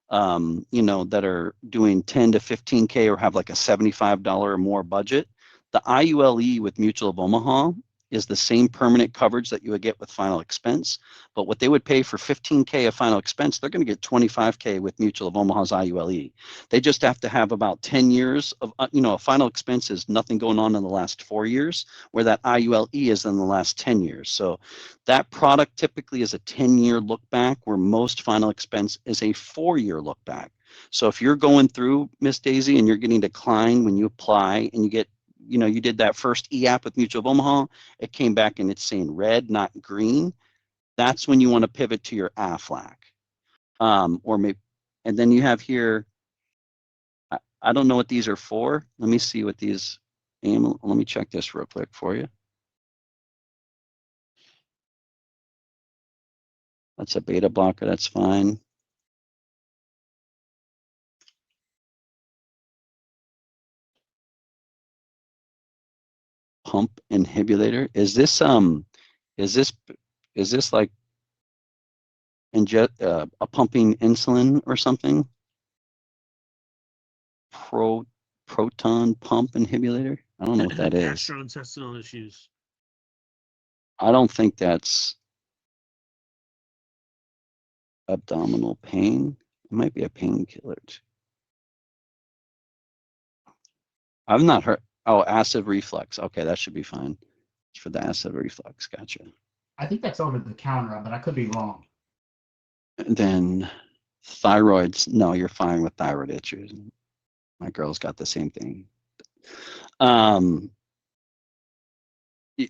that are doing 10 to 15K or have like a $75 or more budget. The IULE with Mutual of Omaha is the same permanent coverage that you would get with final expense, but what they would pay for 15K of final expense, they're going to get 25K with Mutual of Omaha's IULE. They just have to have about 10 years of, a final expense is nothing going on in the last 4 years, where that IULE is in the last 10 years. So that product typically is a 10-year look back, where most final expense is a 4-year look back. So if you're going through, Miss Daisy, and you're getting declined when you apply and you get, you did that first e-app with Mutual of Omaha, it came back and it's saying red, not green. That's when you want to pivot to your Aflac. Or maybe, and then you have here, I don't know what these are for. Let me see what these, let me check this real quick for you. That's a beta blocker, that's fine. Pump inhibitor. Is this like a pumping insulin or something? Proton pump inhibitor? I don't know what that is. Gastrointestinal issues. I don't think that's abdominal pain. It might be a painkiller. I've not heard. Oh, acid reflux. Okay, that should be fine. It's for the acid reflux. Gotcha. I think that's over the counter, but I could be wrong. And then thyroids. No, you're fine with thyroid issues. My girl's got the same thing.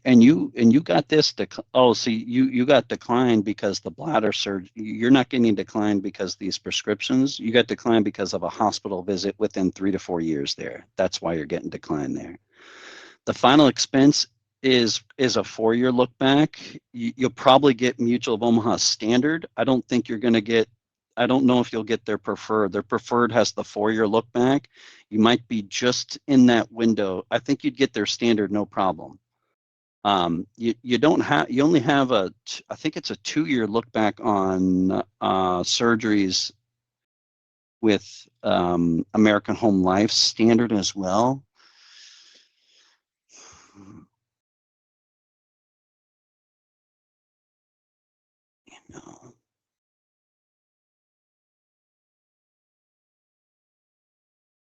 And you got this. So you got declined because the bladder surgery. You're not getting declined because these prescriptions. You got declined because of a hospital visit within 3 to 4 years there. That's why you're getting declined there. The final expense is a 4-year look back. You'll probably get Mutual of Omaha standard. I don't think you're going to get I don't know if you'll get their preferred. Their preferred has the 4-year look back. You might be just in that window. I think you'd get their standard no problem. You don't have, you only have I think it's a 2-year look back on surgeries with American Home Life standard as well. No.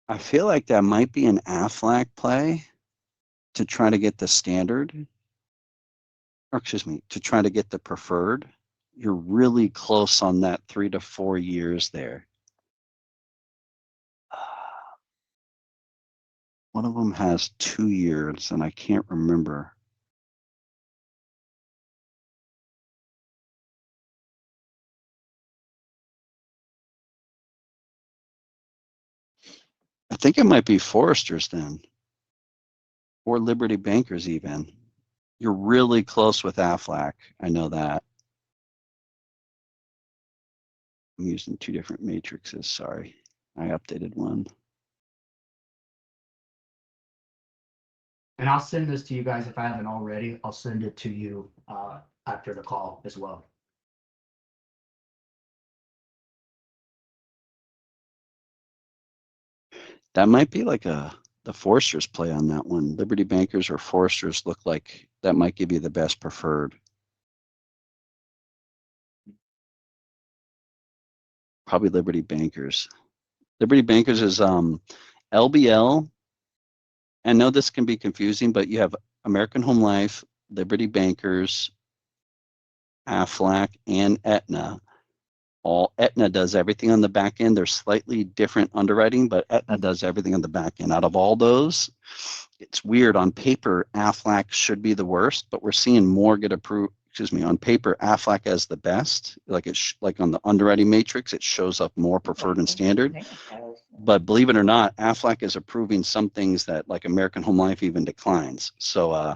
I feel like that might be an Aflac play to try to get the standard, or excuse me, to try to get the preferred. You're really close on that 3 to 4 years there. One of them has 2 years, and I can't remember. I think it might be Foresters then, or Liberty Bankers even. You're really close with Aflac. I know that. I'm using 2 different matrices. Sorry, I updated one. And I'll send this to you guys if I haven't already. I'll send it to you after the call as well. That might be like the Foresters play on that one. Liberty Bankers or Foresters look like that might give you the best preferred. Probably Liberty Bankers. Liberty Bankers is LBL. I know this can be confusing, but you have American Home Life, Liberty Bankers, Aflac, and Aetna. Aetna does everything on the back end. There's slightly different underwriting, but Aetna does everything on the back end. Out of all those, it's weird. On paper, Aflac should be the worst, but we're seeing more get approved. Excuse me. On paper, Aflac as the best. Like like on the underwriting matrix, it shows up more preferred and standard. But believe it or not, Aflac is approving some things that like American Home Life even declines. So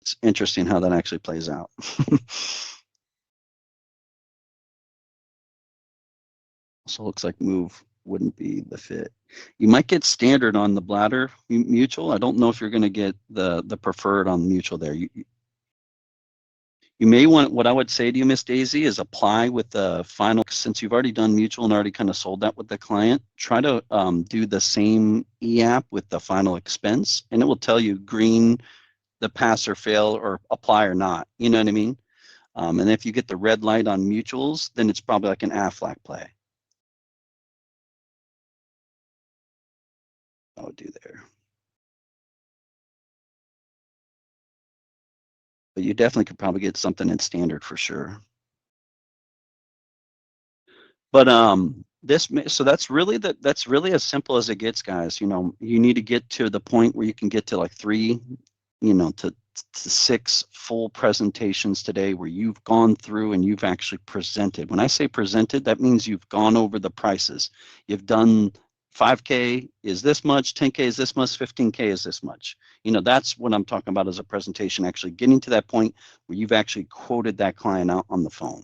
it's interesting how that actually plays out. So it looks like move wouldn't be the fit. You might get standard on the bladder mutual. I don't know if you're going to get the preferred on mutual there. You may want, what I would say to you, Miss Daisy, is apply with the final, since you've already done mutual and already kind of sold that with the client, try to do the same e-app with the final expense, and it will tell you green, the pass or fail, or apply or not. You know what I mean? And if you get the red light on mutuals, then it's probably like an Aflac play. I would do there. But you definitely could probably get something in standard for sure. But so that's really as simple as it gets, guys. You know, you need to get to the point where you can get to like 3, to 6 full presentations today where you've gone through and you've actually presented. When I say presented, that means you've gone over the prices. You've done 5K is this much, 10K is this much, 15K is this much. That's what I'm talking about as a presentation, actually getting to that point where you've actually quoted that client out on the phone.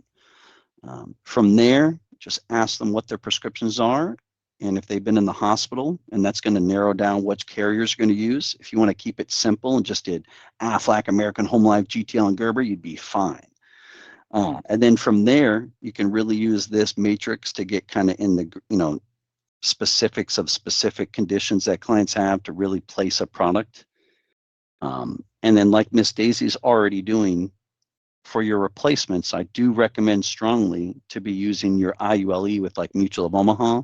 From there, just ask them what their prescriptions are and if they've been in the hospital, and that's going to narrow down which carriers are going to use. If you want to keep it simple and just did Aflac, American Home Life, GTL, and Gerber, you'd be fine. And then from there, you can really use this matrix to get kind of in the, specifics of specific conditions that clients have to really place a product. And then like Miss Daisy's already doing, for your replacements, I do recommend strongly to be using your IULE with like Mutual of Omaha.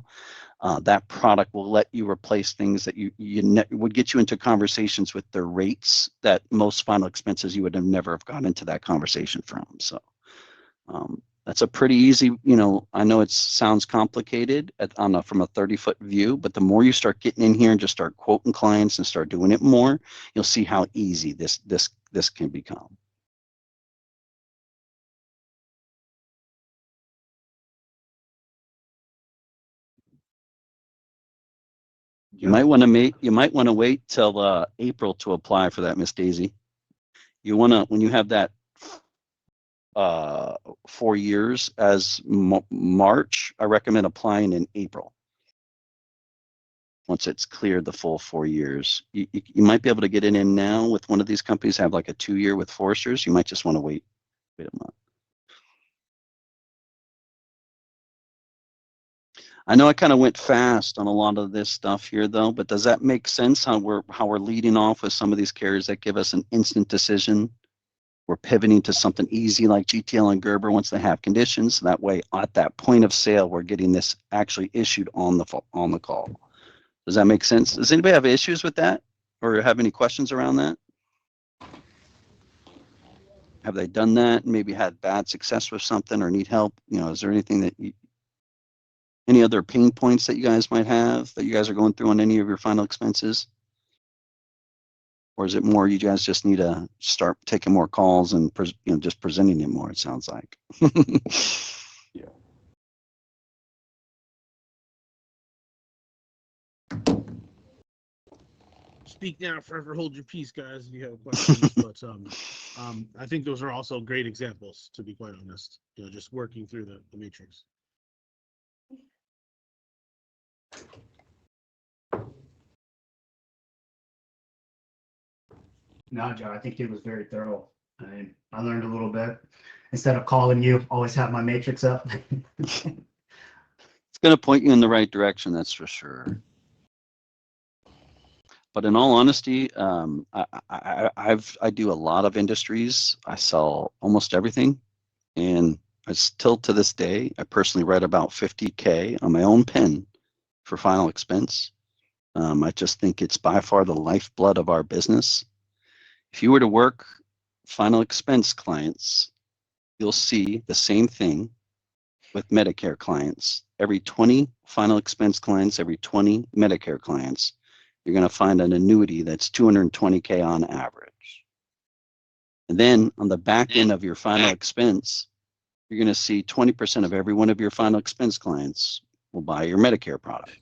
That product will let you replace things that would get you into conversations with their rates that most final expenses you would have never have gotten into that conversation from. So that's a pretty easy, I know it sounds complicated from a 30-foot view, but the more you start getting in here and just start quoting clients and start doing it more, you'll see how easy this can become. You might want to wait till April to apply for that, Miss Daisy. You want to, when you have that 4 years as March, I recommend applying in April. Once it's cleared the full 4 years, you might be able to get it in now with one of these companies have like a 2-year with Foresters. You might just want to wait a month. I know I kind of went fast on a lot of this stuff here though, but does that make sense how we're leading off with some of these carriers that give us an instant decision? We're pivoting to something easy like GTL and Gerber once they have conditions. That way at that point of sale, we're getting this actually issued on the call. Does that make sense? Does anybody have issues with that or have any questions around that? Have they done that and maybe had bad success with something or need help? You know, is there anything that any other pain points that you guys might have that you guys are going through on any of your final expenses? Or is it more you guys just need to start taking more calls and just presenting it more, it sounds like. Yeah. Speak now, forever hold your peace, guys, if you have questions. But I think those are also great examples, to be quite honest. You know, just working through the matrix. No, Joe, I think it was very thorough. I mean, I learned a little bit. Instead of calling you, always have my matrix up. It's going to point you in the right direction, that's for sure. But in all honesty, I do a lot of industries. I sell almost everything, and I still to this day, I personally write about 50K on my own pen for final expense. I just think it's by far the lifeblood of our business. If you were to work final expense clients, you'll see the same thing with Medicare clients. Every 20 final expense clients, every 20 Medicare clients, you're going to find an annuity that's 220K on average. And then on the back end of your final expense, you're going to see 20% of every one of your final expense clients will buy your Medicare product.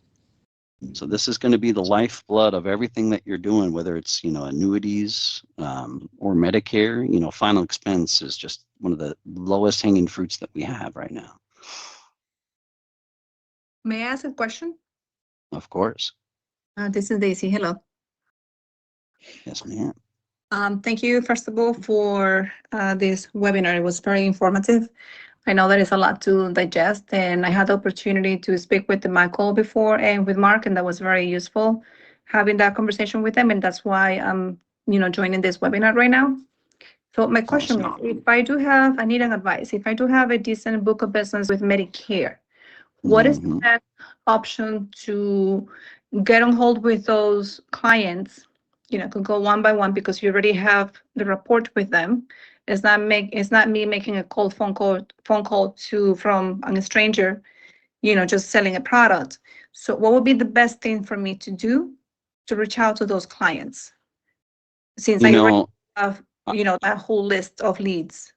So this is going to be the lifeblood of everything that you're doing, whether it's, annuities or Medicare. Final expense is just one of the lowest hanging fruits that we have right now. May I ask a question? Of course. This is Daisy. Hello. Yes, ma'am. Thank you, first of all, for this webinar. It was very informative. I know there is a lot to digest, and I had the opportunity to speak with Michael before and with Mark, and that was very useful having that conversation with them, and that's why I'm, joining this webinar right now. So my question is, if I need an advice. If I do have a decent book of business with Medicare, what is the best option to get on hold with those clients? Could go one by one because you already have the rapport with them. It's not me making a phone call from a stranger, just selling a product. So what would be the best thing for me to do to reach out to those clients? Since I already have, that whole list of leads.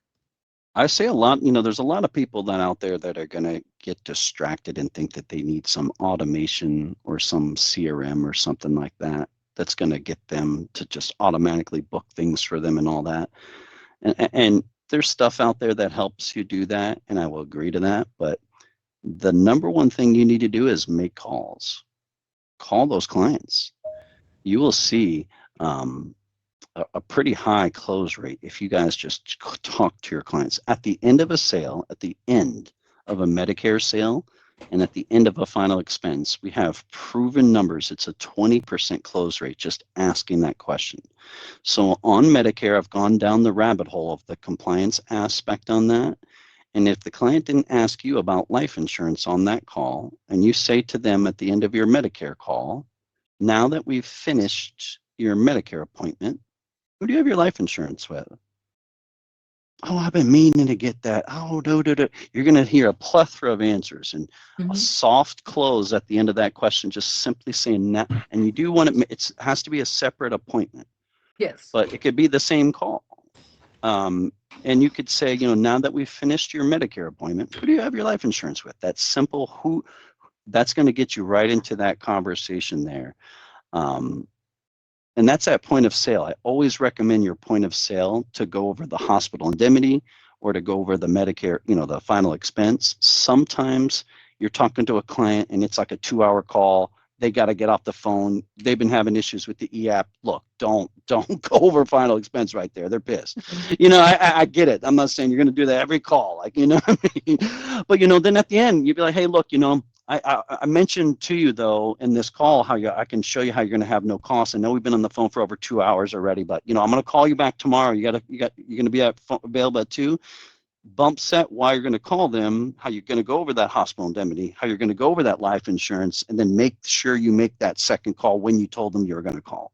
I say a lot, there's a lot of people that out there that are going to get distracted and think that they need some automation or some CRM or something like that. That's going to get them to just automatically book things for them and all that. And there's stuff out there that helps you do that, and I will agree to that. But the number one thing you need to do is make calls. Call those clients. You will see a pretty high close rate if you guys just talk to your clients. At the end of a sale, at the end of a Medicare sale, and at the end of a final expense, we have proven numbers. It's a 20% close rate just asking that question. So on Medicare, I've gone down the rabbit hole of the compliance aspect on that. And if the client didn't ask you about life insurance on that call, and you say to them at the end of your Medicare call, now that we've finished your Medicare appointment, who do you have your life insurance with? Oh, I've been meaning to get that. Oh, no. You're going to hear a plethora of answers and a soft close at the end of that question, just simply saying that. And you do want it has to be a separate appointment. Yes. But it could be the same call. And you could say, now that we've finished your Medicare appointment, who do you have your life insurance with? That's simple. That's going to get you right into that conversation there. And that's at point of sale. I always recommend your point of sale to go over the hospital indemnity or to go over the Medicare, the final expense. Sometimes you're talking to a client and it's like a 2-hour call. They got to get off the phone. They've been having issues with the e-app. Look, don't go over final expense right there. They're pissed. I get it. I'm not saying you're going to do that every call, what I mean? But then at the end, you'd be like, hey, look, I mentioned to you though in this call how I can show you how you're going to have no cost. I know we've been on the phone for over 2 hours already, but I'm going to call you back tomorrow. You're going to be available at 2. Bump set why you're going to call them, how you're going to go over that hospital indemnity, how you're going to go over that life insurance, and then make sure you make that second call when you told them you were going to call.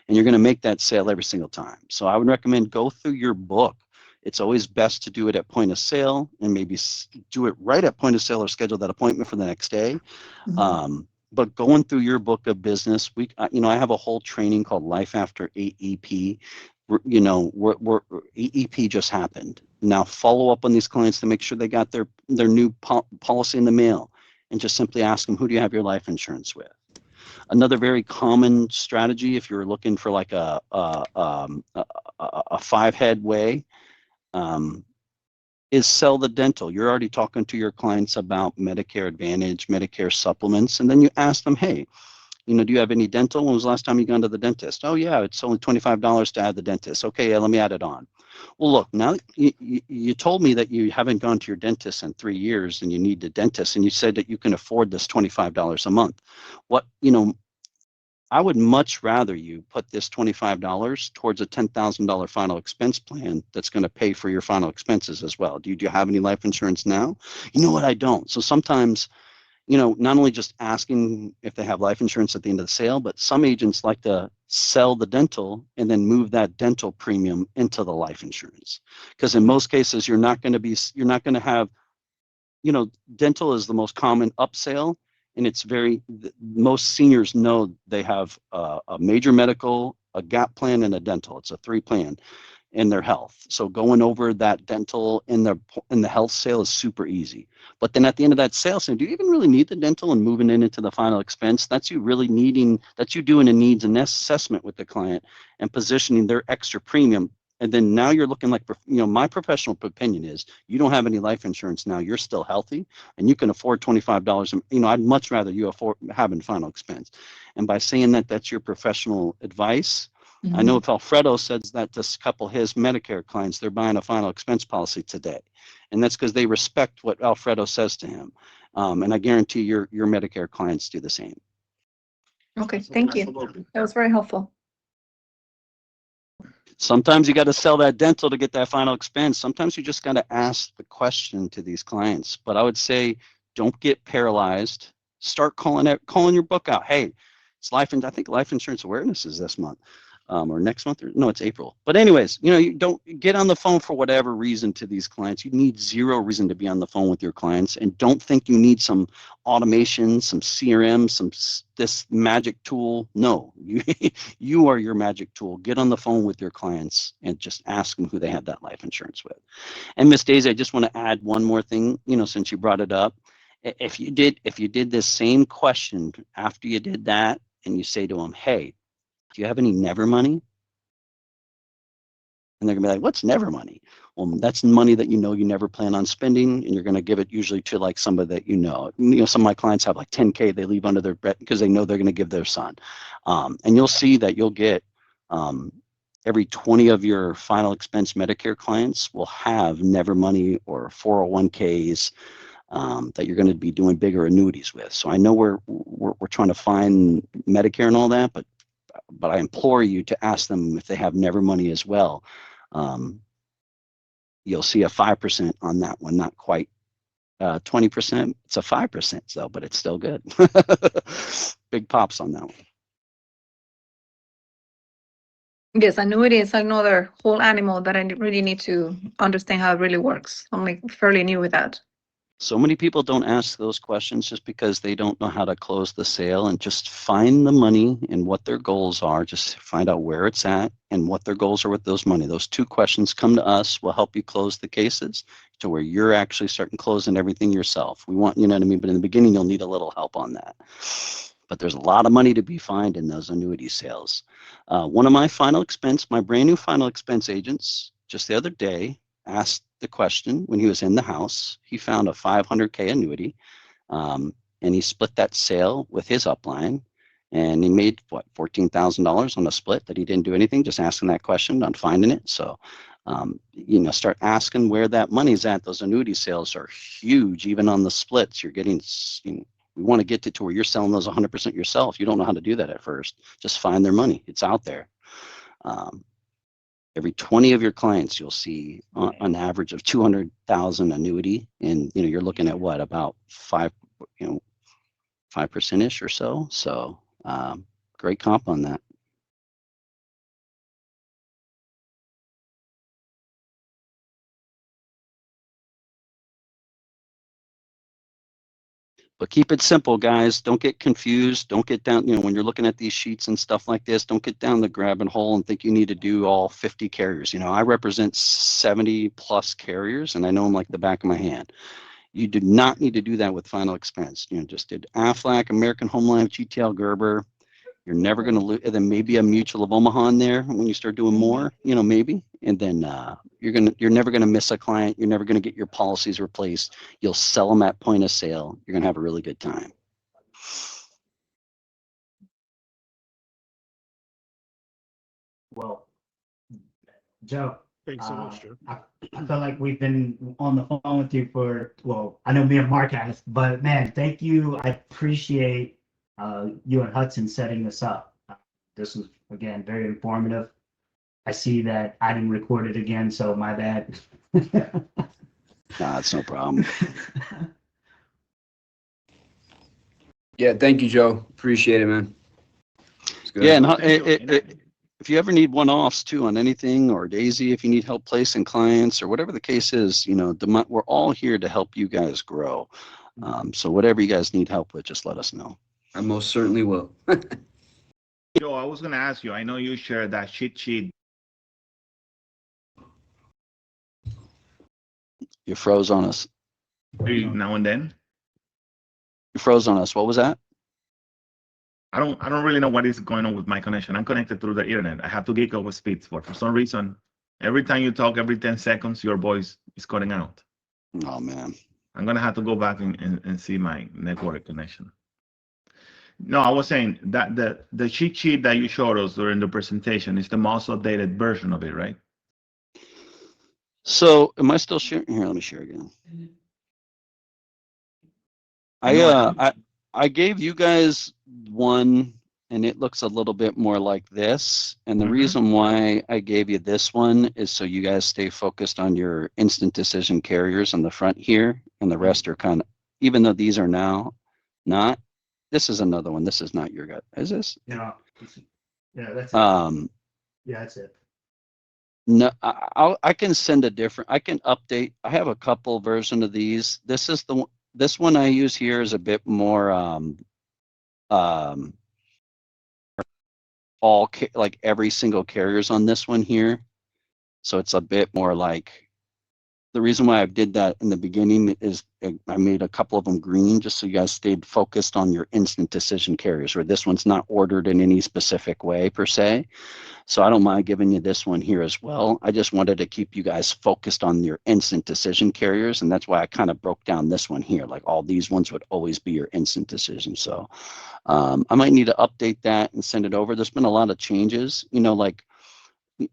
And you're going to make that sale every single time. So I would recommend go through your book. It's always best to do it at point of sale and maybe do it right at point of sale or schedule that appointment for the next day. But going through your book of business, I have a whole training called Life After AEP. AEP just happened. Now follow up on these clients to make sure they got their new policy in the mail, and just simply ask them, who do you have your life insurance with? Another very common strategy, if you're looking for like a 5-head way, is sell the dental. You're already talking to your clients about Medicare Advantage, Medicare supplements, and then you ask them, hey, do you have any dental? When was the last time you gone to the dentist? Oh yeah, it's only $25 to add the dentist. Okay, yeah, let me add it on. Well, look, now you told me that you haven't gone to your dentist in 3 years and you need the dentist, and you said that you can afford this $25 a month. I would much rather you put this $25 towards a $10,000 final expense plan that's going to pay for your final expenses as well. Do you have any life insurance now? You know what, I don't. So sometimes, not only just asking if they have life insurance at the end of the sale, but some agents like to sell the dental and then move that dental premium into the life insurance. Because in most cases, you're not going to have, dental is the most common upsale. And most seniors know they have a major medical, a gap plan, and a dental. It's a 3 plan in their health. So going over that dental in the health sale is super easy. But then at the end of that sale, saying, do you even really need the dental, and moving it into the final expense? That's you doing a needs and assessment with the client and positioning their extra premium. And then now you're looking like, my professional opinion is you don't have any life insurance now. You're still healthy and you can afford $25. I'd much rather you afford having final expense. And by saying that that's your professional advice, I know if Alfredo says that to a couple of his Medicare clients, they're buying a final expense policy today. And that's because they respect what Alfredo says to him. And I guarantee your Medicare clients do the same. Okay, thank you. That was very helpful. Sometimes you got to sell that dental to get that final expense. Sometimes you just got to ask the question to these clients. But I would say, don't get paralyzed. Start calling your book out. Hey, it's I think Life Insurance Awareness is this month. Or next month, it's April. But anyways, you don't get on the phone for whatever reason to these clients. You need zero reason to be on the phone with your clients, and don't think you need some automation, some CRM, this magic tool. No, you are your magic tool. Get on the phone with your clients and just ask them who they have that life insurance with. And Miss Daisy, I just want to add one more thing, since you brought it up. If you did this same question after you did that, and you say to them, hey, do you have any never money? And they're going to be like, what's never money? Well, that's money that you never plan on spending, and you're going to give it usually to like somebody that some of my clients have like $10K they leave under their bed because they know they're going to give their son. And you'll see that you'll get every 20 of your final expense Medicare clients will have never money or 401ks that you're going to be doing bigger annuities with. So I know we're trying to find Medicare and all that, but I implore you to ask them if they have never money as well. You'll see a 5% on that one, not quite 20%. It's a 5% though, but it's still good. Big pops on that one. Yes, annuity is another whole animal that I really need to understand how it really works. I'm like fairly new with that. So many people don't ask those questions just because they don't know how to close the sale, and just find the money and what their goals are. Just find out where it's at and what their goals are with those money. Those 2 questions, come to us. We'll help you close the cases to where you're actually starting closing everything yourself. We want, but in the beginning, you'll need a little help on that. But there's a lot of money to be found in those annuity sales. One of my brand new final expense agents, just the other day, asked the question when he was in the house. He found a 500K annuity, and he split that sale with his upline, and he made what, $14,000 on a split that he didn't do anything, just asking that question on finding it. So, you know, start asking where that money's at. Those annuity sales are huge, even on the splits. You're getting, you know, we want to get to where you're selling those 100% yourself. You don't know how to do that at first. Just find their money. It's out there. Every 20 of your clients, you'll see an average of 200,000 annuity, and you know you're looking at what, about 5%ish or so. So great comp on that. But keep it simple, guys. Don't get confused. Don't get down, you know, when you're looking at these sheets and stuff like this, don't get down the grabbing hole and think you need to do all 50 carriers. You know, I represent 70 plus carriers, and I know them like the back of my hand. You do not need to do that with final expense. You know, just did Aflac, American Home Life, GTL, Gerber. You're never going to lose. And then maybe a Mutual of Omaha in there when you start doing more, you know, maybe. And then you're never going to miss a client. You're never going to get your policies replaced. You'll sell them at point of sale. You're going to have a really good time. Well, Joe, Thanks so much, Joe. I feel like we've been on the phone with you for, well, I know me and Mark has, but man, thank you. I appreciate you and Hudson setting this up. This was, again, very informative. I see that I didn't record it again, so my bad. Nah, it's no problem. Yeah, thank you, Joe. Appreciate it, man. It's good. Yeah, and Thank you. if you ever need one-offs too on anything, or Daisy, if you need help placing clients or whatever the case is, you know, we're all here to help you guys grow. So whatever you guys need help with, just let us know. I most certainly will. Joe, I was going to ask you, I know you shared that cheat sheet. You froze on us. Now and then. You froze on us. What was that? I don't really know what is going on with my connection. I'm connected through the internet. I have 2 gig of speeds, but for some reason, every time you talk, every 10 seconds, your voice is cutting out. Oh man. I'm gonna have to go back and see my network connection. No, I was saying that the cheat sheet that you showed us during the presentation is the most updated version of it, right? So am I still sharing? Here, let me share again. I gave you guys one, and it looks a little bit more like this. And the reason why I gave you this one is so you guys stay focused on your instant decision carriers on the front here, and the rest are kind of, even though these are now not. This is another one. This is not your gut. Is this? Yeah, that's it. Yeah, that's it. No, I can send a different. I can update. I have a couple version of these. This is the one. This one I use here is a bit more like every single carrier's on this one here, so it's a bit more like. The reason why I did that in the beginning is I made a couple of them green just so you guys stayed focused on your instant decision carriers, where this one's not ordered in any specific way per se. So I don't mind giving you this one here as well. I just wanted to keep you guys focused on your instant decision carriers, and that's why I kind of broke down this one here. Like all these ones would always be your instant decision. So I might need to update that and send it over. There's been a lot of changes. You know, like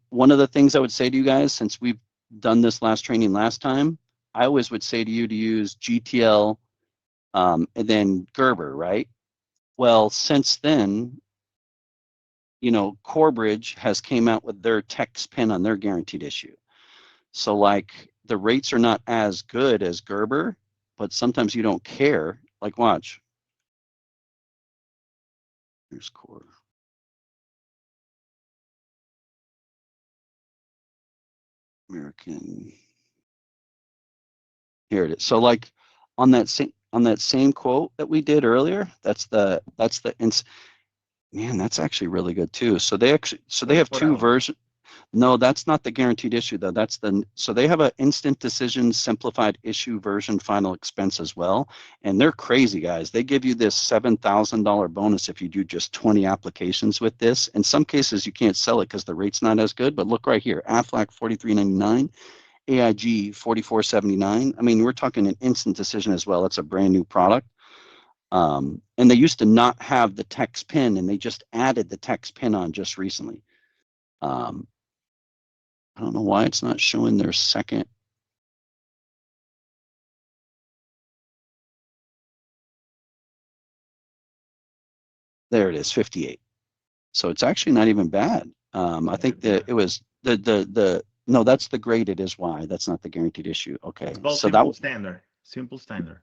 one of the things I would say to you guys, since we've done this last training last time, I always would say to you to use GTL and then Gerber, right? Well, since then, you know, Corebridge has came out with their text pin on their guaranteed issue. So like the rates are not as good as Gerber, but sometimes you don't care. Like watch. Here's Core. American. Here it is. So like on that same quote that we did earlier, that's the man, that's actually really good too. So they have two versions. No, that's not the guaranteed issue though. So they have an instant decision simplified issue version final expense as well. And they're crazy guys. They give you this $7,000 bonus if you do just 20 applications with this. In some cases you can't sell it because the rate's not as good, but look right here, Aflac $43.99. AIG 4479. I mean, we're talking an instant decision as well. It's a brand new product. And they used to not have the text pin, and they just added the text pin on just recently. I don't know why it's not showing their second. There it is, 58. So it's actually not even bad. I think that it was no, that's the graded is why. That's not the guaranteed issue. Okay. It's about So simple that standard. Simple standard.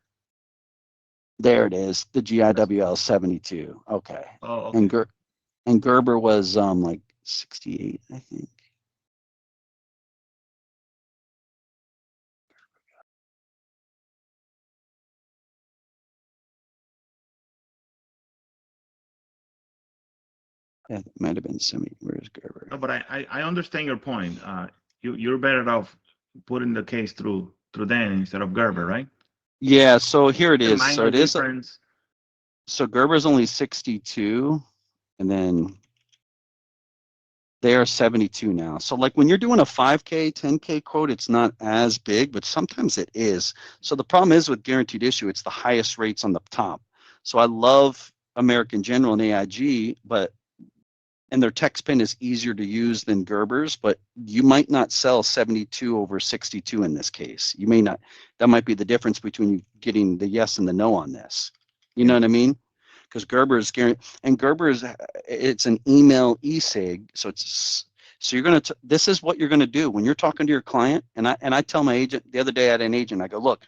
there it is, the GIWL 72. Okay. Oh, okay. And Gerber was like 68, I think. Yeah, it might have been where's Gerber? No, but I understand your point. You're better off putting the case through Dan instead of Gerber, right? Yeah, so here it The is. So minor it is. difference. So Gerber's only 62, and then they are 72 now. So like when you're doing a 5K, 10K quote, it's not as big, but sometimes it is. So the problem is with guaranteed issue, it's the highest rates on the top. So I love American General and AIG, and their text pin is easier to use than Gerber's, but you might not sell 72 over 62 in this case. You may not. That might be the difference between you getting the yes and the no on this. You know what I mean? Because Gerber is guaranteed, and Gerber is, it's an email e-sig, so you're gonna. This is what you're gonna do when you're talking to your client. And I tell my agent the other day, I had an agent. I go, look,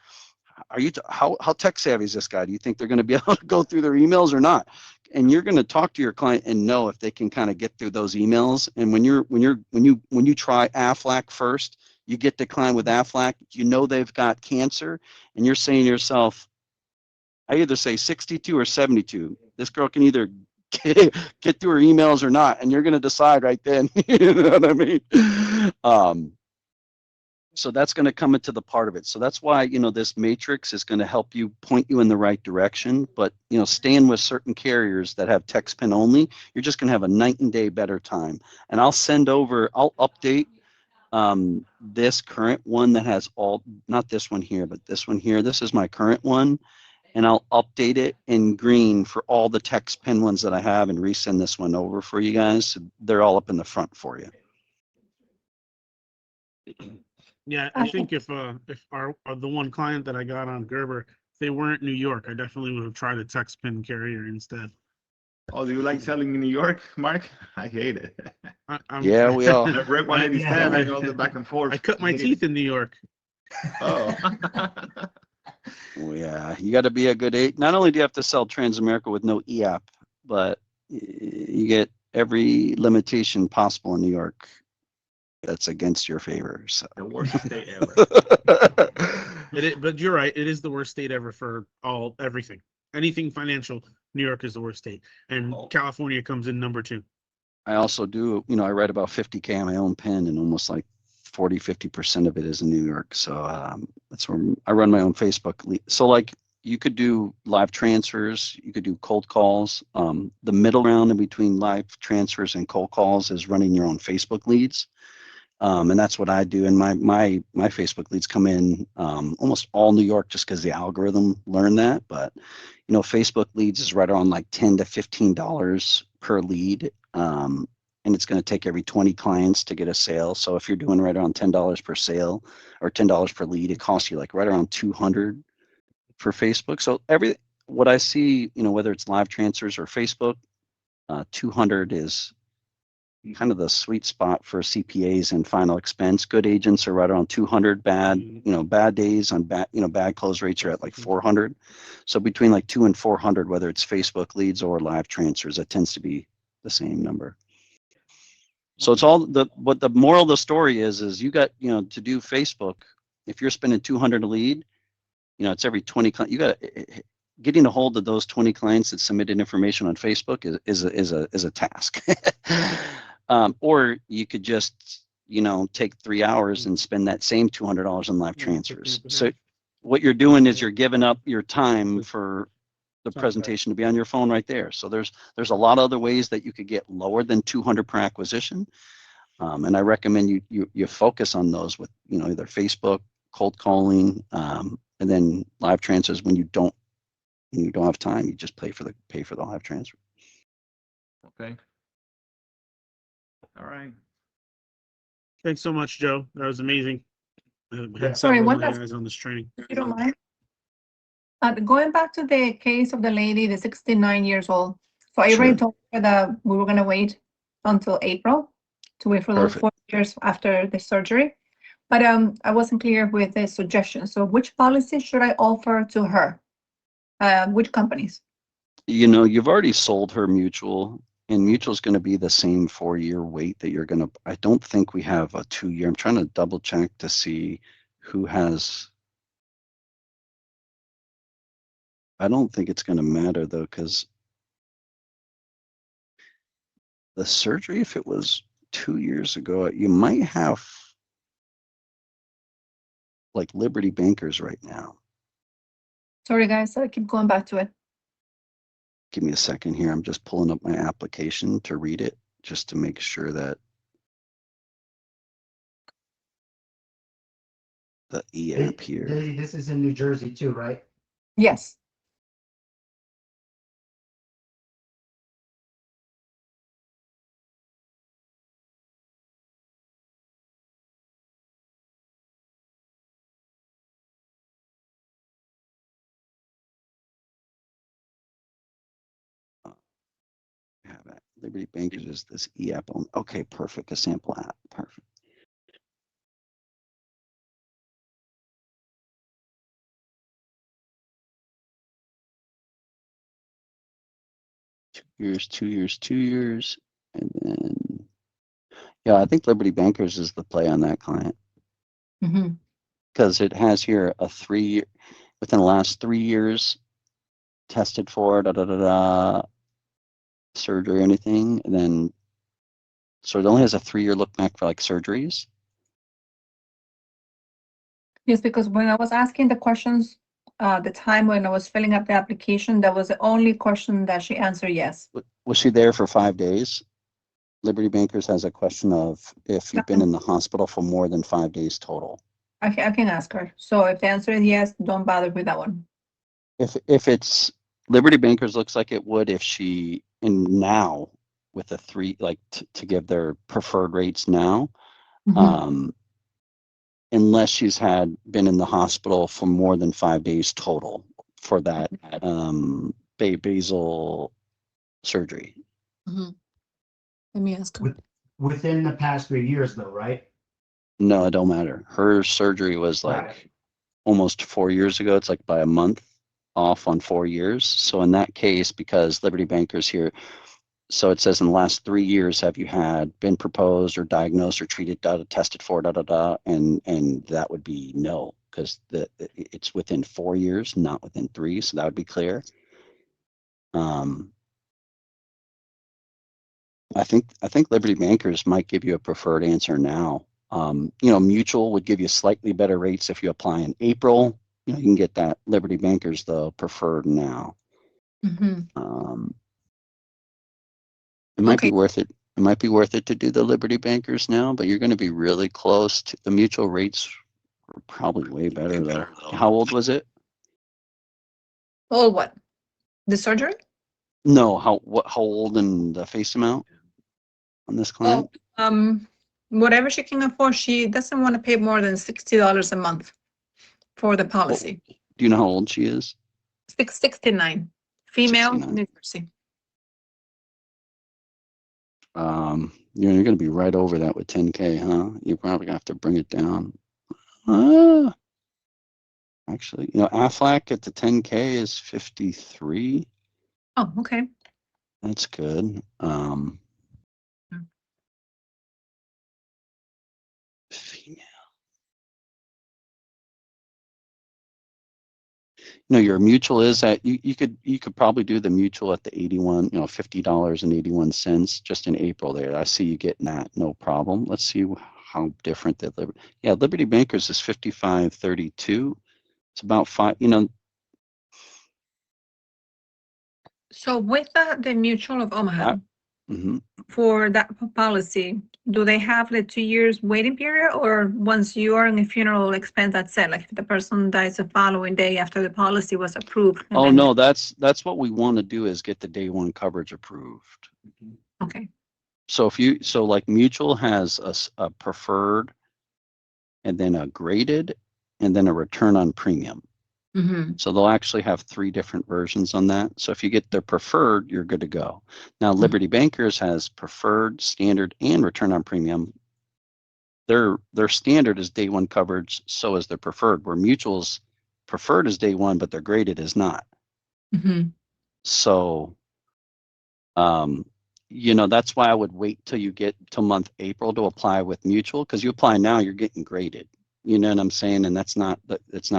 are you how tech savvy is this guy? Do you think they're going to be able to go through their emails or not? And you're going to talk to your client and know if they can kind of get through those emails. And when you try Aflac first, you get declined with Aflac, you know they've got cancer, and you're saying to yourself, I either say 62 or 72. This girl can either get through her emails or not, and you're going to decide right then. You know what I mean? So that's going to come into the part of it. So that's why, this matrix is going to help you point you in the right direction. But, staying with certain carriers that have text pin only, you're just going to have a night and day better time. And I'll update this current one that has not this one here, but this one here. This is my current one. And I'll update it in green for all the text pin ones that I have and resend this one over for you guys. So they're all up in the front for you. Yeah, I think if the one client that I got on Gerber, if they weren't New York, I definitely would have tried a text pin carrier instead. Oh, do you like selling in New York, Mark? I hate it. Yeah, we all. The Reg 187, all the back and forth. I cut my teeth in New York. Oh. Well, yeah, you got to be a good agent. Not only do you have to sell Transamerica with no EAP, but you get every limitation possible in New York that's against your favor. So. The worst state ever. But you're right. It is the worst state ever for everything. Anything financial, New York is the worst state. And California comes in number 2. I also do, I write about 50K on my own pen, and almost like 40-50% of it is in New York. So that's where I run my own Facebook. So like you could do live transfers, you could do cold calls. The middle ground in between live transfers and cold calls is running your own Facebook leads. And that's what I do. And my Facebook leads come in almost all New York just because the algorithm learned that. But, Facebook leads is right around like $10 to $15 per lead. And it's going to take every 20 clients to get a sale. So if you're doing right around $10 per sale or $10 per lead, it costs you like right around $200 for Facebook. So what I see, whether it's live transfers or Facebook, 200 is kind of the sweet spot for CPAs and final expense. Good agents are right around 200. Bad days on bad close rates are at like 400. So between like 200 and 400, whether it's Facebook leads or live transfers, that tends to be the same number. So it's all what the moral of the story is you got, to do Facebook, if you're spending 200 a lead, it's every 20, you got getting a hold of those 20 clients that submitted information on Facebook is a task. Or you could just, take 3 hours and spend that same $200 on live transfers. So what you're doing is you're giving up your time for the presentation to be on your phone right there. So there's a lot of other ways that you could get lower than 200 per acquisition. And I recommend you focus on those with, either Facebook, cold calling, and then live transfers when you don't have time, you just pay for the live transfer. Okay. All right. Thanks so much, Joe. That was amazing. I Yeah. had Sorry, several one of my last- guys on this training. If you don't mind. Going back to the case of the lady, the 69 years old. So I already Sure. told her that we were gonna wait until April to wait for those Perfect. 4 years after the surgery. But I wasn't clear with the suggestion. So which policy should I offer to her? Which companies? You've already sold her mutual, and mutual is going to be the same 4-year wait that you're going to. I don't think we have a 2-year. I'm trying to double check to see who has. I don't think it's going to matter though, because the surgery, if it was 2 years ago, you might have like Liberty Bankers right now. Sorry, guys, I keep going back to it. Give me a second here. I'm just pulling up my application to read it, just to make sure that the e-app here. This is in New Jersey too, right? Yes. Have that. Liberty Bankers is this e-app on. Okay, perfect. A sample app. Perfect. Two years, and then yeah, I think Liberty Bankers is the play on that client Mhm. because it has here a 3-year within the last 3 years tested for surgery or anything, and then so it only has a 3-year look back for like surgeries. Yes, because when I was asking the questions, the time when I was filling up the application, that was the only question that she answered yes. Was she there for 5 days? Liberty Bankers has a question of if you've been in the hospital for more than 5 days total. I can ask her. So if the answer is yes, don't bother with that one. If it's Liberty Bankers looks like it would if she now with a 3 like to give their preferred rates now, unless she's been in the hospital for more than 5 days total for that basal surgery. Let me ask her. Within the past 3 years though, right? No, it don't matter. Her surgery was like Right. almost 4 years ago. It's like by a month off on 4 years. So in that case, because Liberty Bankers here, so it says in the last 3 years, have you been proposed or diagnosed or treated, tested for, and that would be no, because it's within 4 years, not within 3. So that would be clear. I think Liberty Bankers might give you a preferred answer now. Mutual would give you slightly better rates if you apply in April. You can get that Liberty Bankers though preferred now. It might be worth it. It might be worth it to do the Liberty Bankers now, but you're going to be really close to the mutual rates. Are probably way better though. How old was it? Oh, what? The surgery? No, how old and the face amount on this client? Whatever she can afford, she doesn't want to pay more than $60 a month for the policy. Do you know how old she is? 669. Female, 69. New Jersey. You're going to be right over that with 10K, huh? You're probably going to have to bring it down. Actually, Aflac at the 10K is 53. Oh, okay. That's good. Female. Your mutual is at you could probably do the mutual at the 81, $50.81 just in April there. I see you getting that, no problem. Let's see how different that Liberty Bankers is 55.32. It's about 5, So with the Mutual of Omaha, Mhm. for that policy, do they have the 2 years waiting period, or once you are in a funeral expense, that's it? Like if the person dies the following day after the policy was approved? and Oh, then- no, that's what we want to do is get the day one coverage approved. Okay. So so like Mutual has a preferred and then a graded and then a return on premium. Mm-hmm. So they'll actually have 3 different versions on that. So if you get their preferred, you're good to go. Now, Liberty Bankers has preferred, standard, and return on premium. Their standard is day one coverage, so is their preferred, where Mutual's preferred is day one, but their graded is not. Mm-hmm. So, that's why I would wait till you get to month April to apply with Mutual, because you apply now, you're getting graded. You know what I'm saying? And that's not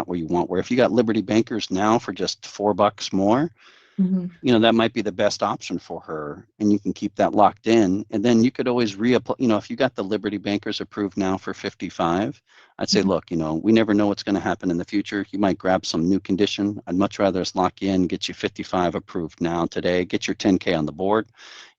what you want. Where if you got Liberty Bankers now for just $4 more, Mm-hmm. that might be the best option for her, and you can keep that locked in. And then you could always reapply. If you got the Liberty Bankers approved now for 55, I'd say, Mhm. look, we never know what's going to happen in the future. You might grab some new condition. I'd much rather us lock you in, get you 55 approved now today, get your 10K on the board.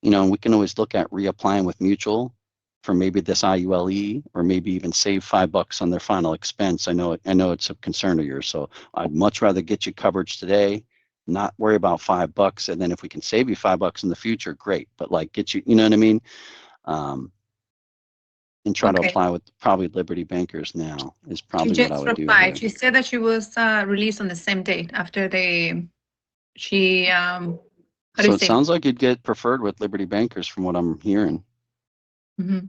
We can always look at reapplying with Mutual for maybe this IULE, or maybe even save $5 on their final expense. I know it's a concern of yours, so I'd much rather get you coverage today, not worry about $5, and then if we can save you $5 in the future, great. But like get you, you know what I mean? And try to Okay. apply with probably Liberty Bankers now is She probably what I just would do here. replied. She said that she was released on the same date after she how do So you it say? sounds like you'd get preferred with Liberty Bankers from what I'm hearing. Mhm.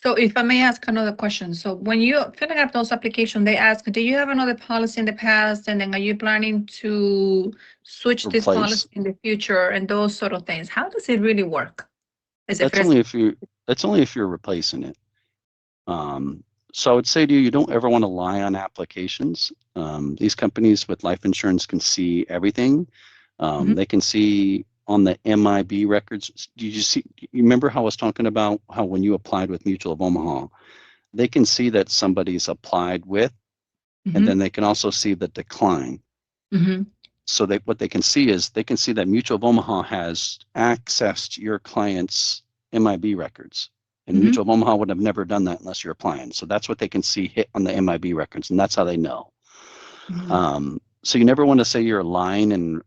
So if I may ask another question, so when you filling out those applications, they ask, do you have another policy in the past, and then are you planning to switch this Replace. policy in the future, and those sort of things? How does it really work? Is it That's only if you're replacing it. So I would say to you, you don't ever want to lie on applications. These companies with life insurance can see everything. Mhm. They can see on the MIB records. Did you see? You remember how I was talking about how when you applied with Mutual of Omaha, they can see that somebody's applied with, and then they can also see the decline. Mhm. So what they can see is they can see that Mutual of Omaha has accessed your client's MIB records. And Mhm. Mutual of Omaha would have never done that unless you're applying. So that's what they can see hit on the MIB records, and that's how they know. Mhm. So you never want to say you're lying and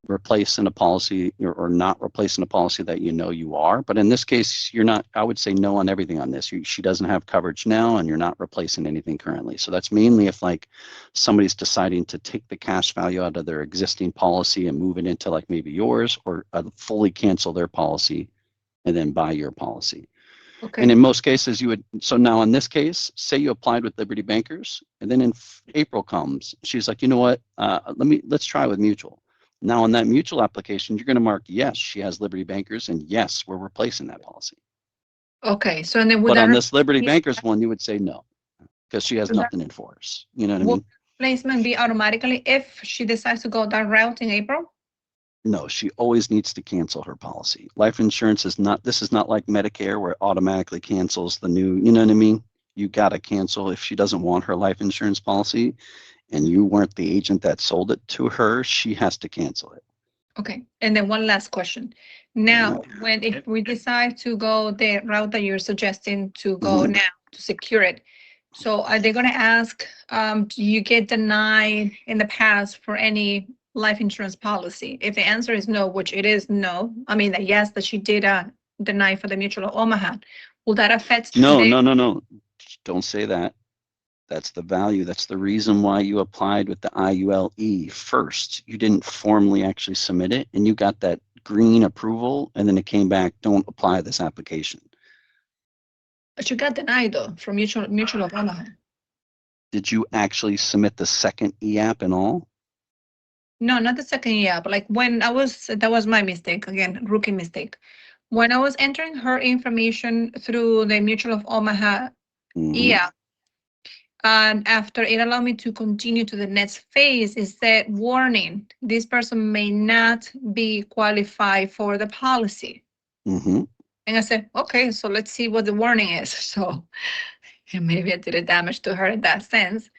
replacing a policy or not replacing a policy that you are. But in this case, you're not. I would say no on everything on this. She doesn't have coverage now, and you're not replacing anything currently. So that's mainly if like somebody's deciding to take the cash value out of their existing policy and move it into like maybe yours, or fully cancel their policy and then buy your policy. Okay. And in most cases, you would. So now in this case, say you applied with Liberty Bankers, and then in April comes, she's like, you know what? Let's try with Mutual. Now on that Mutual application, you're going to mark yes, she has Liberty Bankers, and yes, we're replacing that policy. Okay. So and then would But that on this Liberty be- Bankers one, you would say no, because she has Does that- nothing in force. You know what I will mean? placement be automatically if she decides to go that route in April? No, she always needs to cancel her policy. Life insurance is not. This is not like Medicare where it automatically cancels the new. You know what I mean? You got to cancel if she doesn't want her life insurance policy, and you weren't the agent that sold it to her. She has to cancel it. Okay, and then one last question. Now, if we decide to go the route that you're suggesting to go Mhm. now to secure it, so are they gonna ask, do you get denied in the past for any life insurance policy? If the answer is no, which it is no, I mean, yes, that she did deny for the Mutual of Omaha, will that affect? No. Don't say that. That's the value. That's the reason why you applied with the IULE first. You didn't formally actually submit it, and you got that green approval, and then it came back, don't apply this application. But you got denied though from Mutual of Omaha. Did you actually submit the second EAP and all? No, not the second year, but like when that was my mistake, again, rookie mistake. When I was entering her information through the Mutual of Omaha, Mhm. yeah. And after it allowed me to continue to the next phase, it said, warning, this person may not be qualified for the policy. Mhm. And I said, okay, so let's see what the warning is. So maybe I did a damage to her in that sense.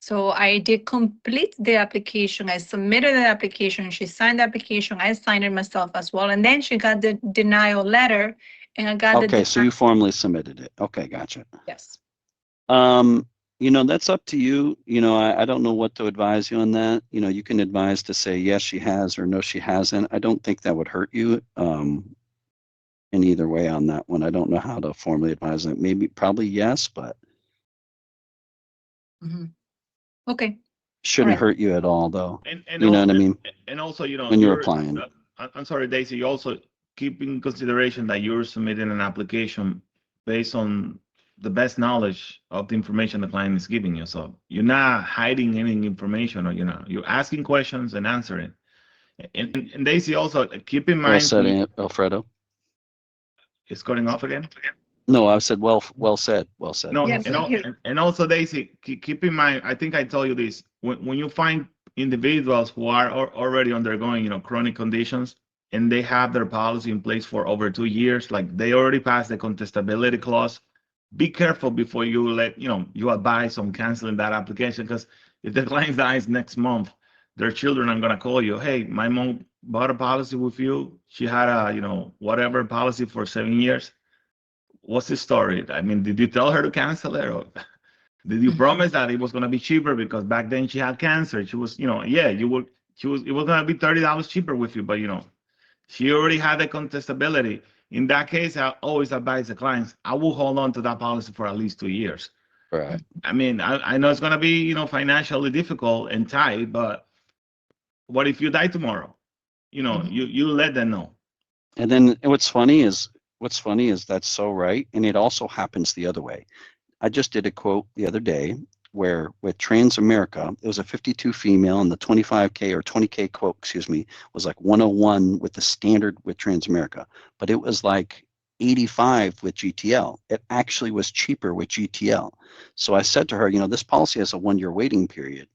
So I did complete the application. I submitted the application. She signed the application. I signed it myself as well. And then she got the denial letter, and I got Okay, so you formally submitted it. Okay, gotcha. yes. That's up to you. I don't know what to advise you on that. You can advise to say yes, she has, or no, she hasn't. I don't think that would hurt you in either way on that one. I don't know how to formally advise that. Probably yes, but Okay. shouldn't Alright. hurt you at all, though. And You know what I mean? And also, When you're applying. I'm sorry, Daisy, you also keep in consideration that you're submitting an application based on the best knowledge of the information the client is giving you. So you're not hiding any information, or you're asking questions and answering. And Daisy, also keep in Well mind, said, Alfredo. it's cutting off again. No, I said well said. Well said. No, Yes, and also, Daisy, keep in mind, I think I told you this, when you find individuals who are already undergoing, chronic conditions, and they have their policy in place for over 2 years, like they already passed the contestability clause, be careful before you you advise on canceling that application, because if the client dies next month, their children are going to call you, hey, my mom bought a policy with you. She had a, whatever policy for 7 years. What's the story? I mean, did you tell her to cancel it, or did you promise that it was going to be cheaper because back then she had cancer? She was, yeah, it was going to be $30 cheaper with you, but she already had the contestability. In that case, I always advise the clients, I will hold on to that policy for at least 2 years. Right. I mean, I know it's going to be, financially difficult and tight, but what if you die tomorrow? You let them know. And then what's funny is that's so right. And it also happens the other way. I just did a quote the other day where with Trainng America, it was a 52 female, and the 25K or 20K quote, was like 101 with the standard with Trainng America, but it was like 85 with GTL. It actually was cheaper with GTL. So I said to her, this policy has a 1-year waiting period,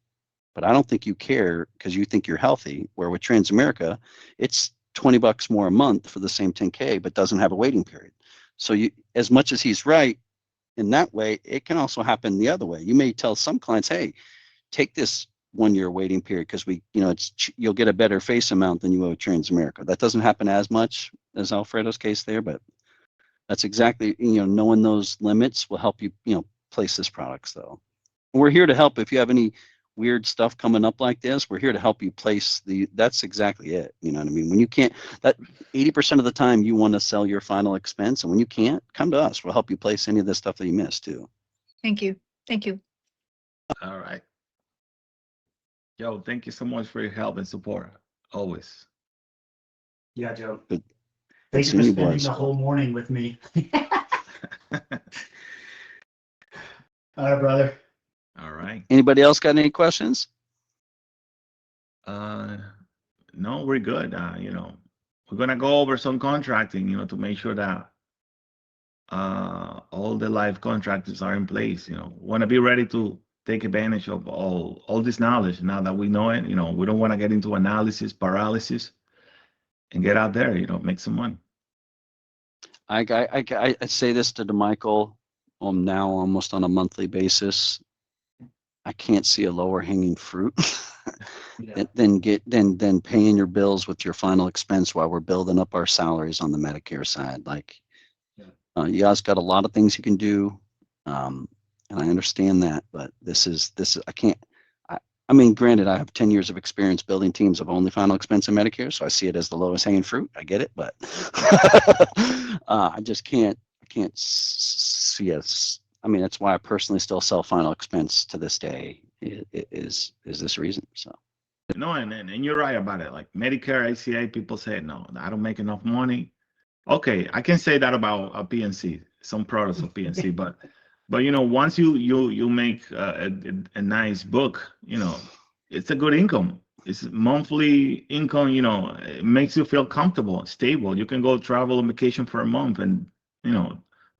but I don't think you care because you think you're healthy. Where with Trainng America, it's $20 more a month for the same 10K, but doesn't have a waiting period. So as much as he's right in that way, it can also happen the other way. You may tell some clients, hey, take this 1-year waiting period because you'll get a better face amount than you will with Trainng America. That doesn't happen as much as Alfredo's case there, but that's exactly, knowing those limits will help you, place this products though. We're here to help. If you have any weird stuff coming up like this, we're here to help you place that's exactly it. You know what I mean? When you can't, that 80% of the time you want to sell your final expense, and when you can't, come to us. We'll help you place any of the stuff that you missed too. Thank you. Thank you. All right. Joe, thank you so much for your help and support. Always. Yeah, Joe. Good. Thank Seeing you you for spending boys. the whole morning with me. All right, brother. All right. Anybody else got any questions? No, we're good. We're gonna go over some contracting, to make sure that all the live contractors are in place. Want to be ready to take advantage of all this knowledge now that we know it. We don't want to get into analysis paralysis, and get out there. Make some money. I say this to DeMichael now almost on a monthly basis. I can't see a lower hanging fruit Yeah. than paying your bills with your final expense while we're building up our salaries on the Medicare side. Like, you guys got a lot of things you can do, and I understand that, but this is I can't. I mean, granted, I have 10 years of experience building teams of only final expense in Medicare, so I see it as the lowest hanging fruit. I get it, but I just can't. I can't see us. I mean, that's why I personally still sell final expense to this day. Is this reason? So. No, and you're right about it. Like Medicare, ACA, people say, no, I don't make enough money. Okay, I can say that about a PNC, some products of PNC, but once you make a nice book, it's a good income. It's monthly income. It makes you feel comfortable, stable. You can go travel on vacation for a month, and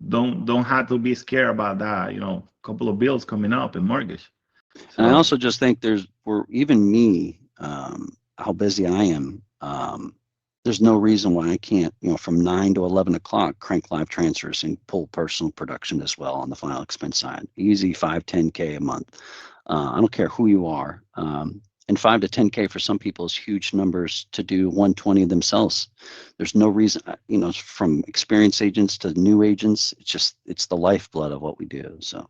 don't have to be scared about that. Couple of bills coming up and mortgage. So, and I also just think even me, how busy I am. There's no reason why I can't, from 9 to 11 o'clock, crank live transfers and pull personal production as well on the final expense side. Easy 5-10K a month. I don't care who you are. And 5 to 10K for some people is huge numbers to do 120 themselves. There's no reason, from experienced agents to new agents, it's the lifeblood of what we do. So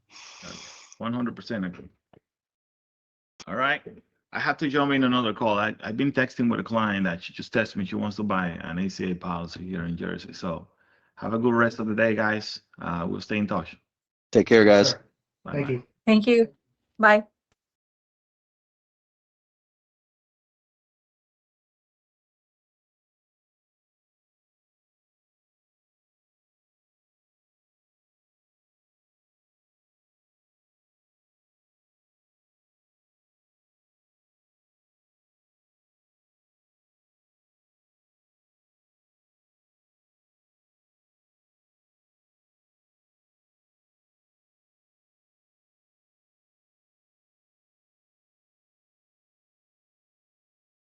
100% agree. All right. I have to jump in another call. I've been texting with a client that she just texted me. She wants to buy an ACA policy here in Jersey. So have a good rest of the day, guys. We'll stay in touch. take care, guys. Thank Bye-bye. you. Thank you. Bye.